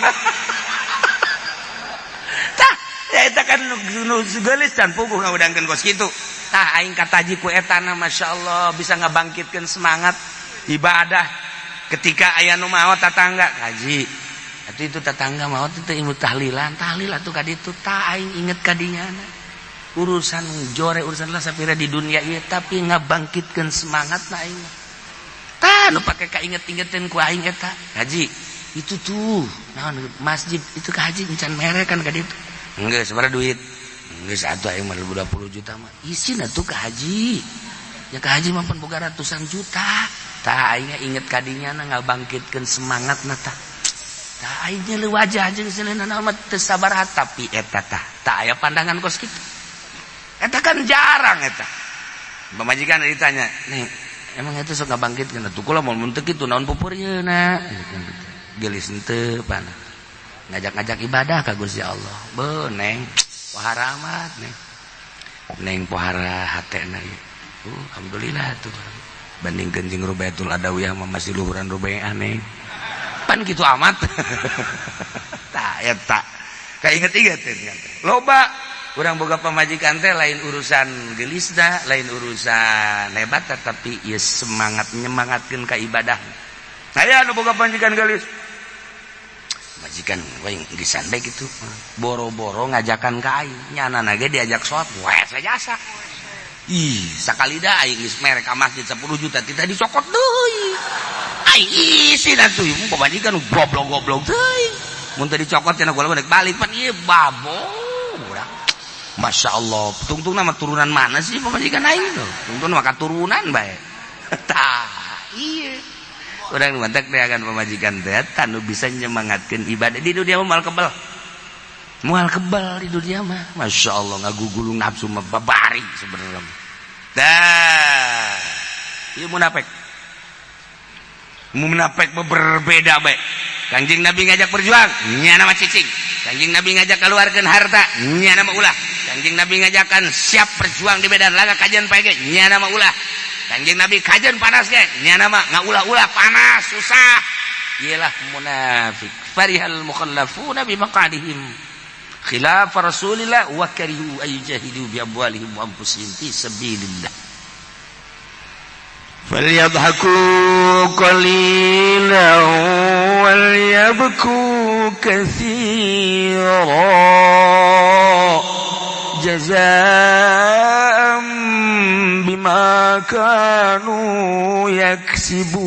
ya eta kan nu geulis can puguh ngahudangkeun kos kitu tah aing kataji ku etana masyaallah bisa ngabangkitkeun semangat ibadah ketika aya nu maot tatangga kaji atuh itu tatangga maot teh ilmu tahlilan tahlil atuh ka ditu tah aing inget ka dinyana urusan jore urusan lah sapira di dunia ieu tapi ngabangkitkeun semangatna aing tah nu pake kainget-ingeteun ku aing eta kaji itu tuh naon masjid itu ka haji encan mere kan ka ditu enggak sabaraha duit enggak satu aing mah 20 juta mah isin atuh ka haji ya ka haji mah pun boga ratusan juta tah aing inget kadinyana ngabangkitkeun semangatna tah tah aing leuwih wajah jeung seleunana mah teu sabaraha tapi eta tah aya pandangan kos kitu eta kan jarang eta pamajikan ditanya nih emang eta sok ngabangkitkeun atuh kula mun teu kitu naon pupuryeuna geulis henteu panah ngajak-ngajak ibadah ka Gusti Allah beuh neng pohara amat neng pohara hatena ieu alhamdulillah tuh bandingkeun jeung Rubaiatul Adawiyah mah masih luhuran Rubaiah neng pan kitu amat tah eta kainget-ingeteun kan loba urang boga pamajikan teh lain urusan geulisna lain urusan hebat tapi ieu semangat nyemangatkeun ka ibadah aya anu boga pamajikan geulis majikan we geus bae kitu boro-boro ngajakan ka aing nyanana ge diajak salat we sajasa ih sakalida aing geus mere ka masjid 10 juta kita dicokot deui aing isin atuh pamajikan goblok-goblok teuing mun teu dicokot cenah kula balik balik pan ieu babo urang Masya Allah tungtung nama turunan mana sih pamajikan aing tuh tungtung nama katurunan bae tah iya urang mantek teh akan pamajikan teh tanu bisa nyemangatkeun ibadah di dunia mah moal kebal di dunia mah Masya Allah ngagugulung nafsu mah babari sebenarnya dah ieu munafik berbeda bae Kangjeng Nabi ngajak berjuang nya nama cicing Kangjeng Nabi ngajak keluarkan harta nya nama ulah Kangjeng Nabi ngajakan siap berjuang di medan laga kajian pagi nya nama ulah Kangjeng Nabi kajian panas ge nya nama ngaulah-ulah panas susah ialah munafik farihal mukhallafuna bi maqadihim khilaf Rasulillah wa karihu ayjahidu bi amwalihim wa anfusihim fi sabilillah falyadhaku qalilan wal yabku katsiran jazaa'an bima kanu yaksibun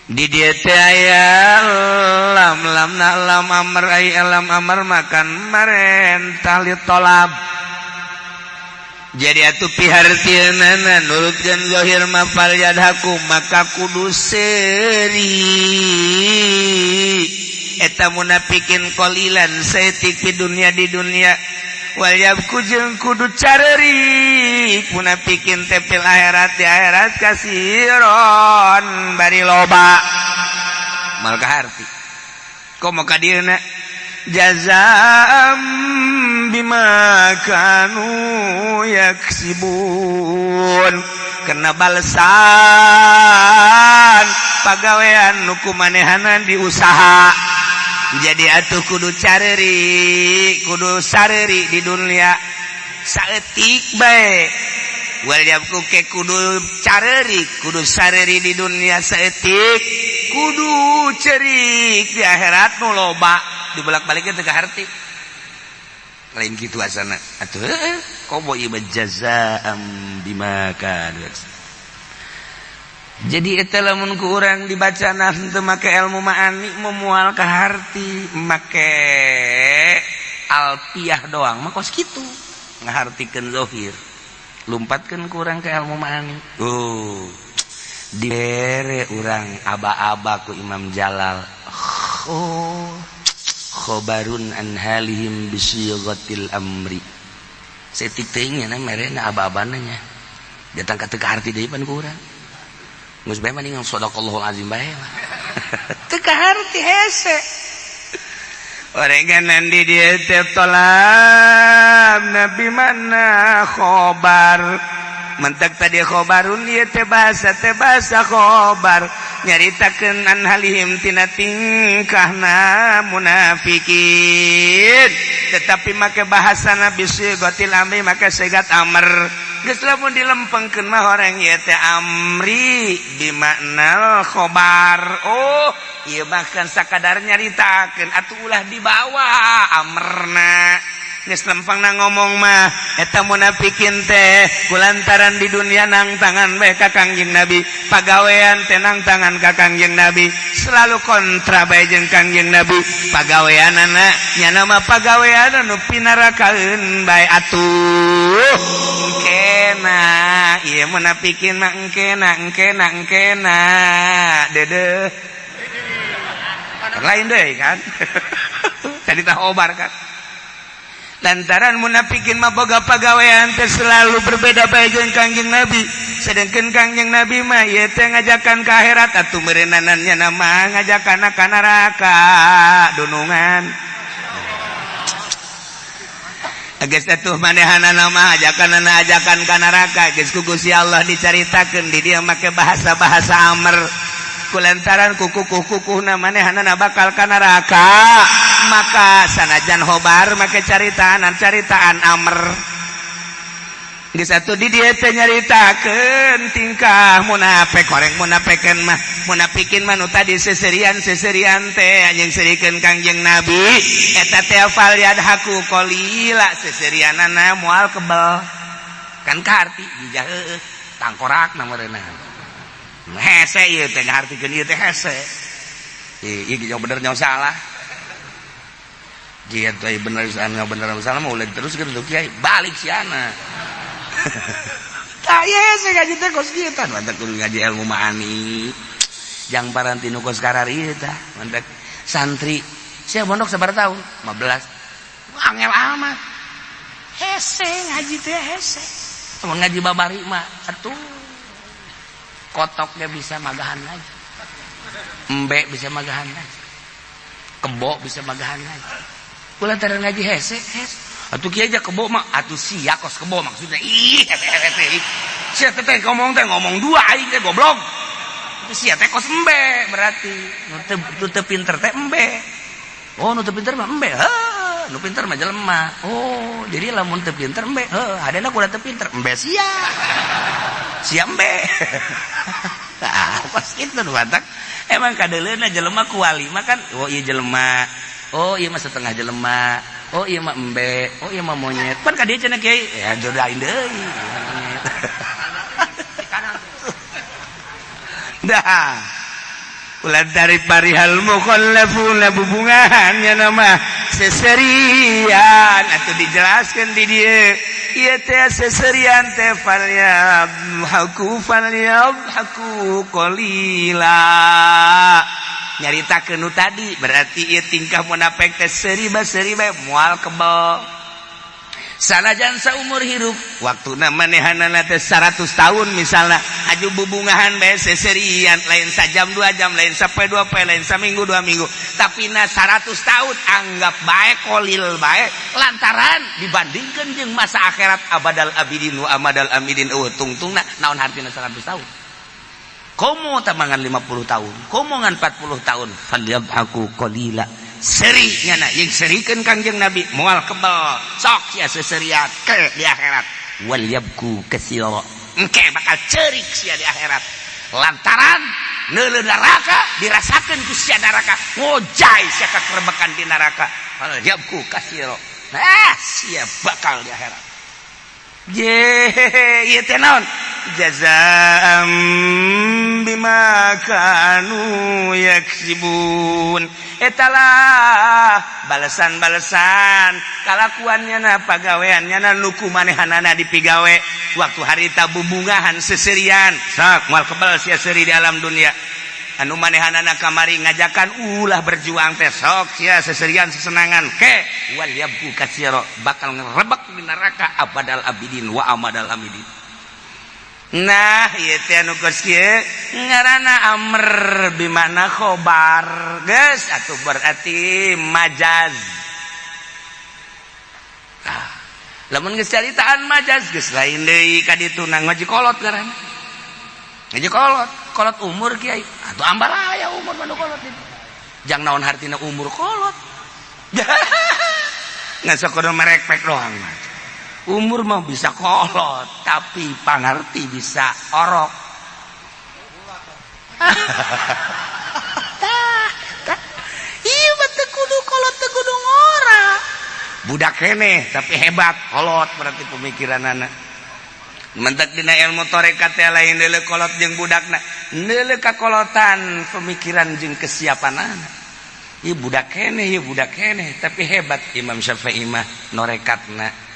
di dieu teh aya lam amr makan marentah li tolab jadi atuh pihartieunana nurutkeun zahir mah fal yadhaku maka kudu seuri eta munafikin qalilan saeutik di dunia wal yabku jeung kudu careuri munafikin teh fil akhirat di akhirat kasiron bari loba mal kaharti komo ka dieuna jazaa'an bima kanu yaksibun kena balesan pagawean nuku manehanan di usaha. Jadi atuh kudu careri, kudu sareri di dunia saeutik bae. Waliabku ke kudu careri, kudu sareri di dunia saeutik, kudu cerik di akhirat nu loba dibolak-balik teh ka harti. Lain kitu asana. Atuh kobo ieu jazaa'am bima kanu. Jadi eta lamun ku urang dibacana teu make ilmu ma'ani memual ka harti, make alfiah doang mah kos kitu. Ngahartikeun zahir. Lumpatkeun ku urang ka ilmu ma'ani. Dibere urang aba-aba ku Imam Jalal. Khobarun an halihim bisyighatil amri. Setik teuing nya merena aba-abana nya. Datang ka teu ka harti deui pan ku urang. Geus bae mending sadaqallahul azim bae. Teu ka harti hese. Orengan di dieu teh tolab nabi mana khobar. Mentek tadi khobarun ieu teh bahasa khobar. Nyaritakeun an halihim tina tingkahna munafikin. Tetapi make bahasana bisyighatil amri make segat amr. Geus lamun dilempengkeun mah horeng ieu teh amri bimakna khobar. Ieu bahkan sakadar nyaritakeun atuh ulah dibawa amrna. Geus lempengna ngomong mah eta munafikin teh kulantaran di dunia nang tangan bae ka Kangjeng Nabi, pagawean teh nang tangan ka Kangjeng Nabi, selalu kontra bae jeung Kangjeng Nabi. Pagaweanana nya nama pagawean anu pinarakaeun bae atuh. Engkena ieu munafikin mah engkena deudeuh. Lain deui kan. Tadi tah obar kan. Lantaran munafikin mah boga pagawean teh selalu berbeda bae jeung Kangjeng Nabi. Sedengkeun Kangjeng Nabi mah ieu teh ngajakan ka akhirat atuh meureunana nya nama ngajakan ka neraka dunungan. Geus atuh manehanana mah ajakan ka neraka geus ku Gusti Allah dicaritakeun di dieu make bahasa-bahasa amr. Kulantaran kukuh-kukuhna manehanana bakal ka neraka, maka sanajan hobar make caritaan amr. Geus atuh di dieu teh nyaritakeun tingkah munafik. Horeng munafikeun mah munafikin mah nu tadi seserian teh anjeun serikeun Kangjeng Nabi eta teh fal yadhaku qalila seserianana moal kebel. Kan kaharti dijah tangkorakna meureunna. Hese ieu teh ngahartikeun ieu teh hese. Ieu jauh bener jauh salah. Jieu teh bener bener salah mah ulah teruskeun tuh kiai balik siana. Tah hese ngaji teh kos kieu tah mantep kudu ngaji ilmu ma'ani. Jang paranti nu kos karar ieu tah mantep santri. Sia mondok sabar tahun? 15. Angel amat. Hese ngaji teh hese. Mun ngaji babari mah atuh kotoknya bisa magahan lagi, embe bisa magahan lagi, kebo bisa magahan lagi. Kulantaran ngaji hese. Atuh kieu aja kebo mah atuh sia kos kebo maksudnya. Sia teh ngomong dua aing teh goblok. Sia teh kos embe berarti. Nu teu pinter teh embe. Nu teu pinter mah embe. Nu pinter mah jelema. Jadi lamun teu pinter embe. Hadena kudu teu pinter embe sia. Sia embe. Pas kitu nu batak. Emang kadeleuna jelema ku wali mah kan ieu jelema. Ieu mah setengah jelema. Ieu mah embe. Ieu mah monyet. Pan ka dieu cenah kiai. Ya jodohin deui. Dah. Ulah dari parihal mukhallafuna bubungannya nama seserian atau dijelaskan di dia ieu teh seserian teh falyadhaku qalila nyaritakeun nu tadi berarti ieu tingkah munafik teh seri bae moal kebal sanajan saumur hirup waktuna manehanana teh 100 tahun misalnya aju bubungahan bae seserian lain sajam 2 jam lain sampai 2 poe lain saminggu 2 minggu tapi na 100 tahun anggap bae kolil bae lantaran dibandingkan jeung masa akhirat abadal abidin wa amadal amidin tungtungna naon hartina 100 tahun komo tamangan 50 tahun komo ngan 40 tahun falyabhaku qalila serinya na yang serikeun Kangjeng Nabi moal kebal sok sia seserian ke di akhirat wal yabku katsira engke bakal ceurik sia di akhirat lantaran neuleuh neraka dirasakeun ku sia neraka ngojay sia kakerebekan di neraka wal yabku katsira sia bakal di akhirat ieu teh naon jazaa'am bima kanu yaksibun etalah balasan-balasan kalakuannya na pagaweannya na nuku manehanana di pigawe waktu harita bubungahan seserian sak moal kebal sia seuri di alam dunia anu manehanana kamari ngajakan ulah berjuang teh sok sia seserian sesenangan ke wal yabku katsira bakal ngerebek di neraka abadal abidin wa amadal amidin. Nah ieu teh anu geus kieu ngaranna amr bimana khobar geus atuh berarti majaz. Lamun geus caritaan majaz geus lain deui ka ditu nang ngaji kolot ngaranna. Ngaji kolot umur kiai atuh ambalaya umur manu kolot itu. Jang naon hartina umur kolot. Ngan sakodo merekpek doang. Umur mah bisa kolot tapi pangarti bisa orok. Iya betul kudu kolot teu kudu ngora. Budak keneh tapi hebat kolot berarti pemikiran anak. Mentek dina ilmu tarekat teh lain deuleu kolot jeung budakna. Deuleu kakolotan pemikiran jeung kesiapan anak. Ieu budak keneh tapi hebat Imam Syafi'i mah norekatna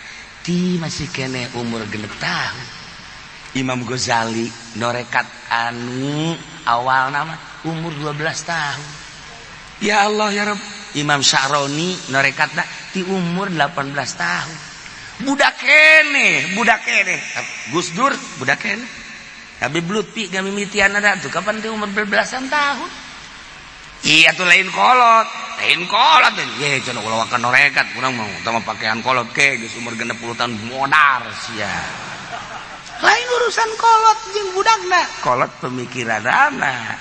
ti masih kene umur 6 tahun. Imam Ghazali norekat anu awal nama umur 12 tahun. Ya Allah ya Rabb. Imam Sya'roni norekatna ti umur 18 tahun. Budak kene. Gus Dur budak kene. Habib Lutfi gamimitian ada tuh kapan ti umur 12-an tahun. Iya tuh lain kolot ye cenah ulah wakan norekat kurang mau utama pakaian kolot ke geus umur 60 tahun modar sia lain urusan kolot jeung budakna kolot pemikiranna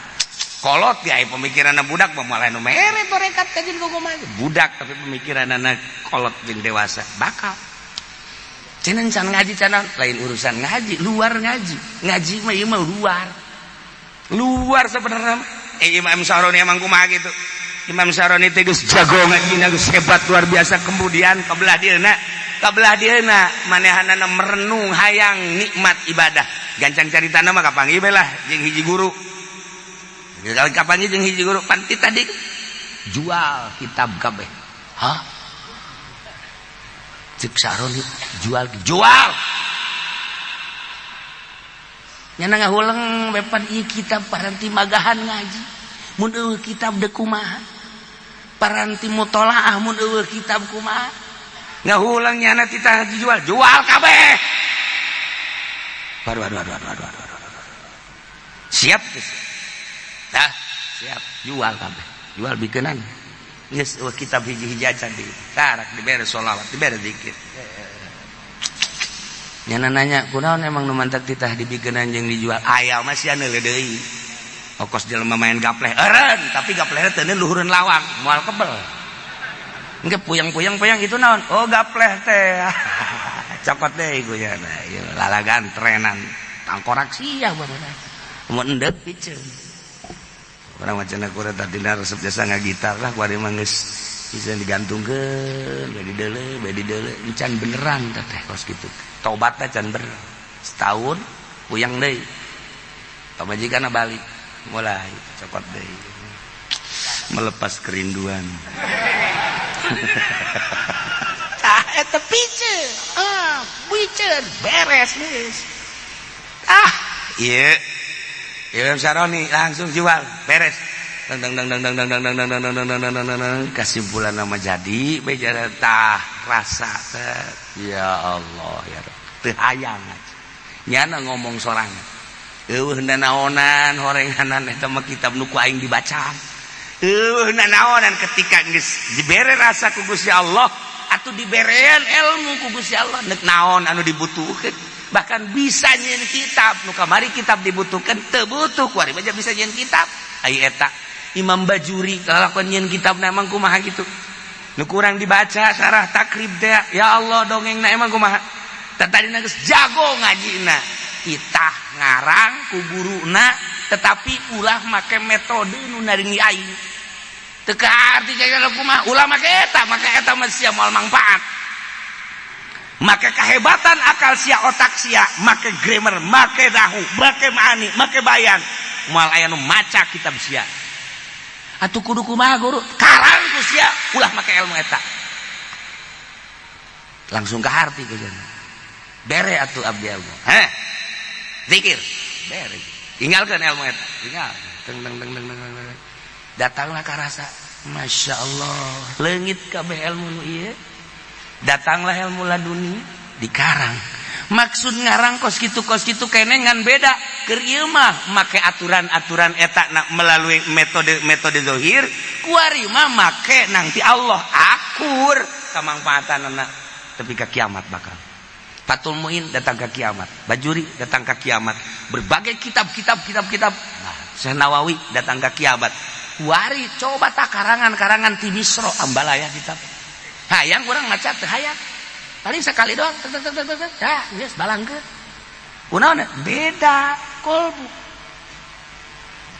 kolot ya pemikiranna budak mah malah nu mere torekat ka jeung kumaha budak tapi pemikiranna kolot jeung dewasa bakal cenah can ngaji cenah lain urusan ngaji luar ngaji mah ieu mah luar sebenarnya Imam Sya'roni emang kumaha gitu. Imam Sya'roni teh geus jago ngajina geus hebat luar biasa kemudian kabelah dieuna manehanana merenung hayang nikmat ibadah. Gancang caritana mah kapanggih bae lah jeung hiji guru. Kapanggih jeung hiji guru panti tadi jual kitab kabeh. Hah? Cek Sya'roni jual. Nyana ngahuleng bepan ieu kitab paranti magahan ngaji. Mun eueuh kitab deuk kumaha? Paranti mutolaah mun eueuh kitab kumaha? Ngahuleng nyana titah dijual, jual kabeh. Waduh. Siap geus. Tah, siap jual kabeh. Jual bikeunana. Geus eueuh kitab hiji-hiji acan di. Tarak dibere sholawat, dibere zikir. Nyana nanya, kunaon emang nu mantak titah dibikeunana jeung dijual? Aya mah sia neuleuh deui. Okos jelema main gapleh eureun, tapi gaplehna teu luhureun lawang, moal kebel. Engke puyang itu naon? Oh gapleh teh. Cokot deui guyana. Ieu lalagan trenan. Tangkorak sia baruna. Mun endeup piceun. Urang macana kuret tadina resep jasa ngagitar lah kuari mah geus bisa digantungkeun, bae dideuleu, encan beneran teh kos kitu. Tobat teh can bener. Setahun puyang deui. Pamajikanna balik. Mulai cokot deui. Melepas kerinduan. Tah eta piceun. Piceun beres geus. Ieu Imam Sya'roni langsung jual beres. Kesimpulan nama jadi bejara tah rasa ya Allah ya teu hayang nyana ngomong sorangan eueuh nanaonan horenganan eta mah kitab nu ku aing dibaca eueuh nanaonan ketika geus dibere rasa ku Gusti Allah atuh diberean ilmu ku Gusti Allah neuk naon anu dibutuhkeun bahkan bisa nyeun kitab nu kamari kitab dibutuhkeun teu butuh kuari baca bisa nyeun kitab ai eta Imam Bajuri kalakuan nyeun kitabna emang kumaha gitu nu kurang dibaca sarah takrib teh ya Allah dongengna emang kumaha tadina geus jago ngajina itah ngarang ku guruna tetapi ulah make metode nu naringi aing teu kaarti kaya kumaha ulah make eta mah sia moal manfaat make kehebatan akal sia otak sia make grammar make dahu make maani make bayan moal aya nu maca kitab sia atuh kudu kumaha guru karang ku sia ulah make ilmu eta langsung kaharti ku cenah bere atuh abdi ilmu zikir bere tinggalkeun ilmu eta tinggal teng datanglah ka rasa masya Allah leungit kabeh ilmu nu ieu datanglah ilmu laduni dikarang maksud ngarang kos kitu kene ngan beda keur ieu mah make aturan-aturan eta melalui metode zahir kuari mah make nanti Allah akur kamangfaataanna tepi ka kiamat bakal Fathul Muin datang ke kiamat Bajuri datang ke kiamat berbagai kitab nah Syekh Nawawi datang ke kiamat kuari coba tak karangan ti Misra ambalaya kitab hayang urang maca teu hayang paling sekali doang dah geus balangkeun kunaon beda kolbu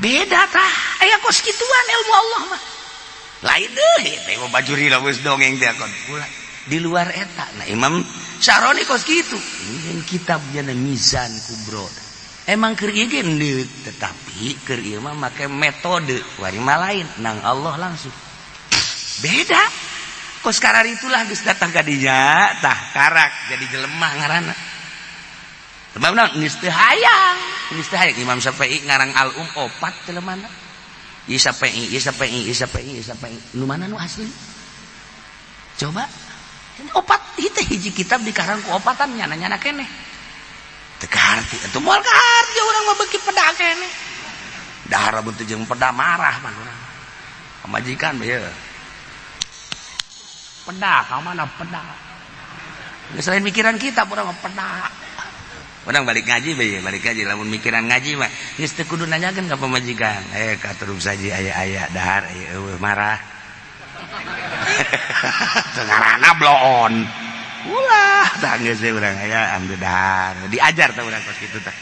beda tah aya kos kituan ilmu Allah mah lain deui teh Bajuri geus dongeng teh kon di luar eta nah Imam Syaroni kos kitu ini kitab jana Mizan Kubro emang keur ieu ge neut tetapi keur ieu mah make metode wari mah lain nang Allah langsung beda kos karar itulah geus datang ka dinya tah karak jadi jelemah ngaranna sebab naon geus teu hayang Imam Syafi'i ngarang Al-Um opat teh lemana ieu Syafi'i nu mana nu asli coba opat itu hiji kitab dikarang ku opatan nyana keneh teu kaharti atuh moal kaharti urang mah beuki peda keneh dahar buntu jeung peda marah mah urang pamajikan ieu peda ka mana peda geus lain mikiran kita urang mah peda urang balik ngaji lamun mikiran ngaji mah geus teu kudu nanyakeun ka pamajikan katurub saji aya dahar eueuh marah tengarana bloon ulah tah geus urang aya ambil dahar diajar tah urang kos kitu tah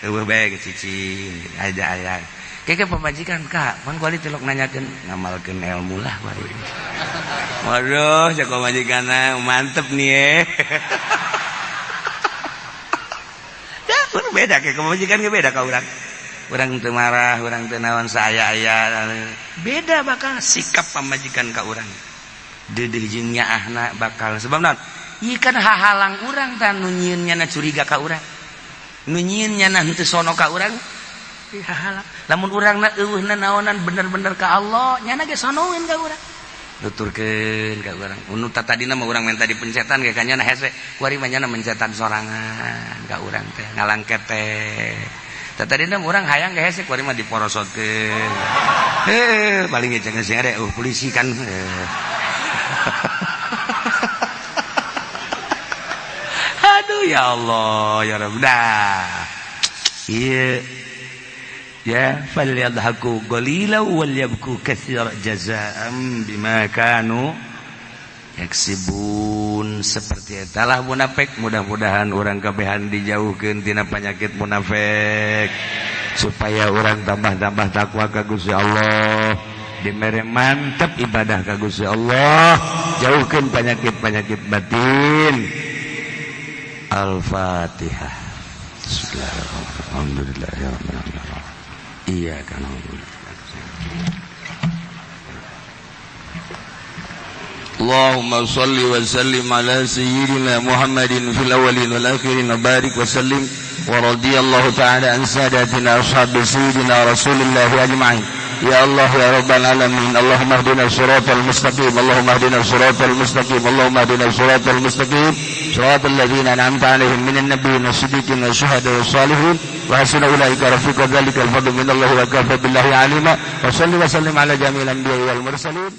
eueuh bae geus cicing aya keke pamajikan Kak pan kuali telok nanyakeun ngamalkeun ilmu lah kuali waduh cek pamajikanna mantep nih dah beda ke pamajikan ge beda ka urang teu marah urang teu naon saaya-aya beda bakal sikap pamajikan ka urang deudeuh jeung nyaahna bakal sebab naon ieu kan hahalang urang tah nu nyieun nyana curiga ka urang nu nyieun nyana henteu sono ka urang hahalang lamun urangna eueuhna naonan bener-bener ka Allah nyana ge sonoeun ka urang nuturkeun ka urang nu tadina mah urang minta dipencetan ge kanyana hese kuari mah nyana mencetan sorangan ka urang teh ngalangket teh tadina urang hayang ge hese kuari mah diporosotkeun paling ge cenah sing ada polisi kan aduh ya Allah ya Rabb iya ya falyadhaku qalila wal yabku katsira jazaa'an bima kanu yaksibun seperti etalah munafik mudah-mudahan urang kabehan dijauhkeun tina penyakit munafik supaya urang tambah-tambah takwa ka Gusti Allah dimere mantep ibadah ka Gusti Allah jauhkeun penyakit-penyakit batin Al-Fatihah Bismillahirrahmanirrahim iya kan Allahumma salli wa sallim ala sayyidina Muhammadin fil awwalin wal akhirin wa barik wa sallim wa radiyallahu ta'ala an sadatina ashabi sayyidina Rasulillah ajma'in ya Allah ya rabbal alamin. Allahumma hdina siratal mustaqim, Allahumma hdina siratal mustaqim, Allahumma hdina siratal mustaqim, siratal ladzina an'amta 'alaihim minan nabiyyin was-siddiqin wasyuhada'i was-shalihin wa hasuna ulaika rafiqa. Dzalikal fadlu minallahi wa kafa billahi 'alima. Wa shalli wa sallim ala jami'il anbiya'i wal mursalin.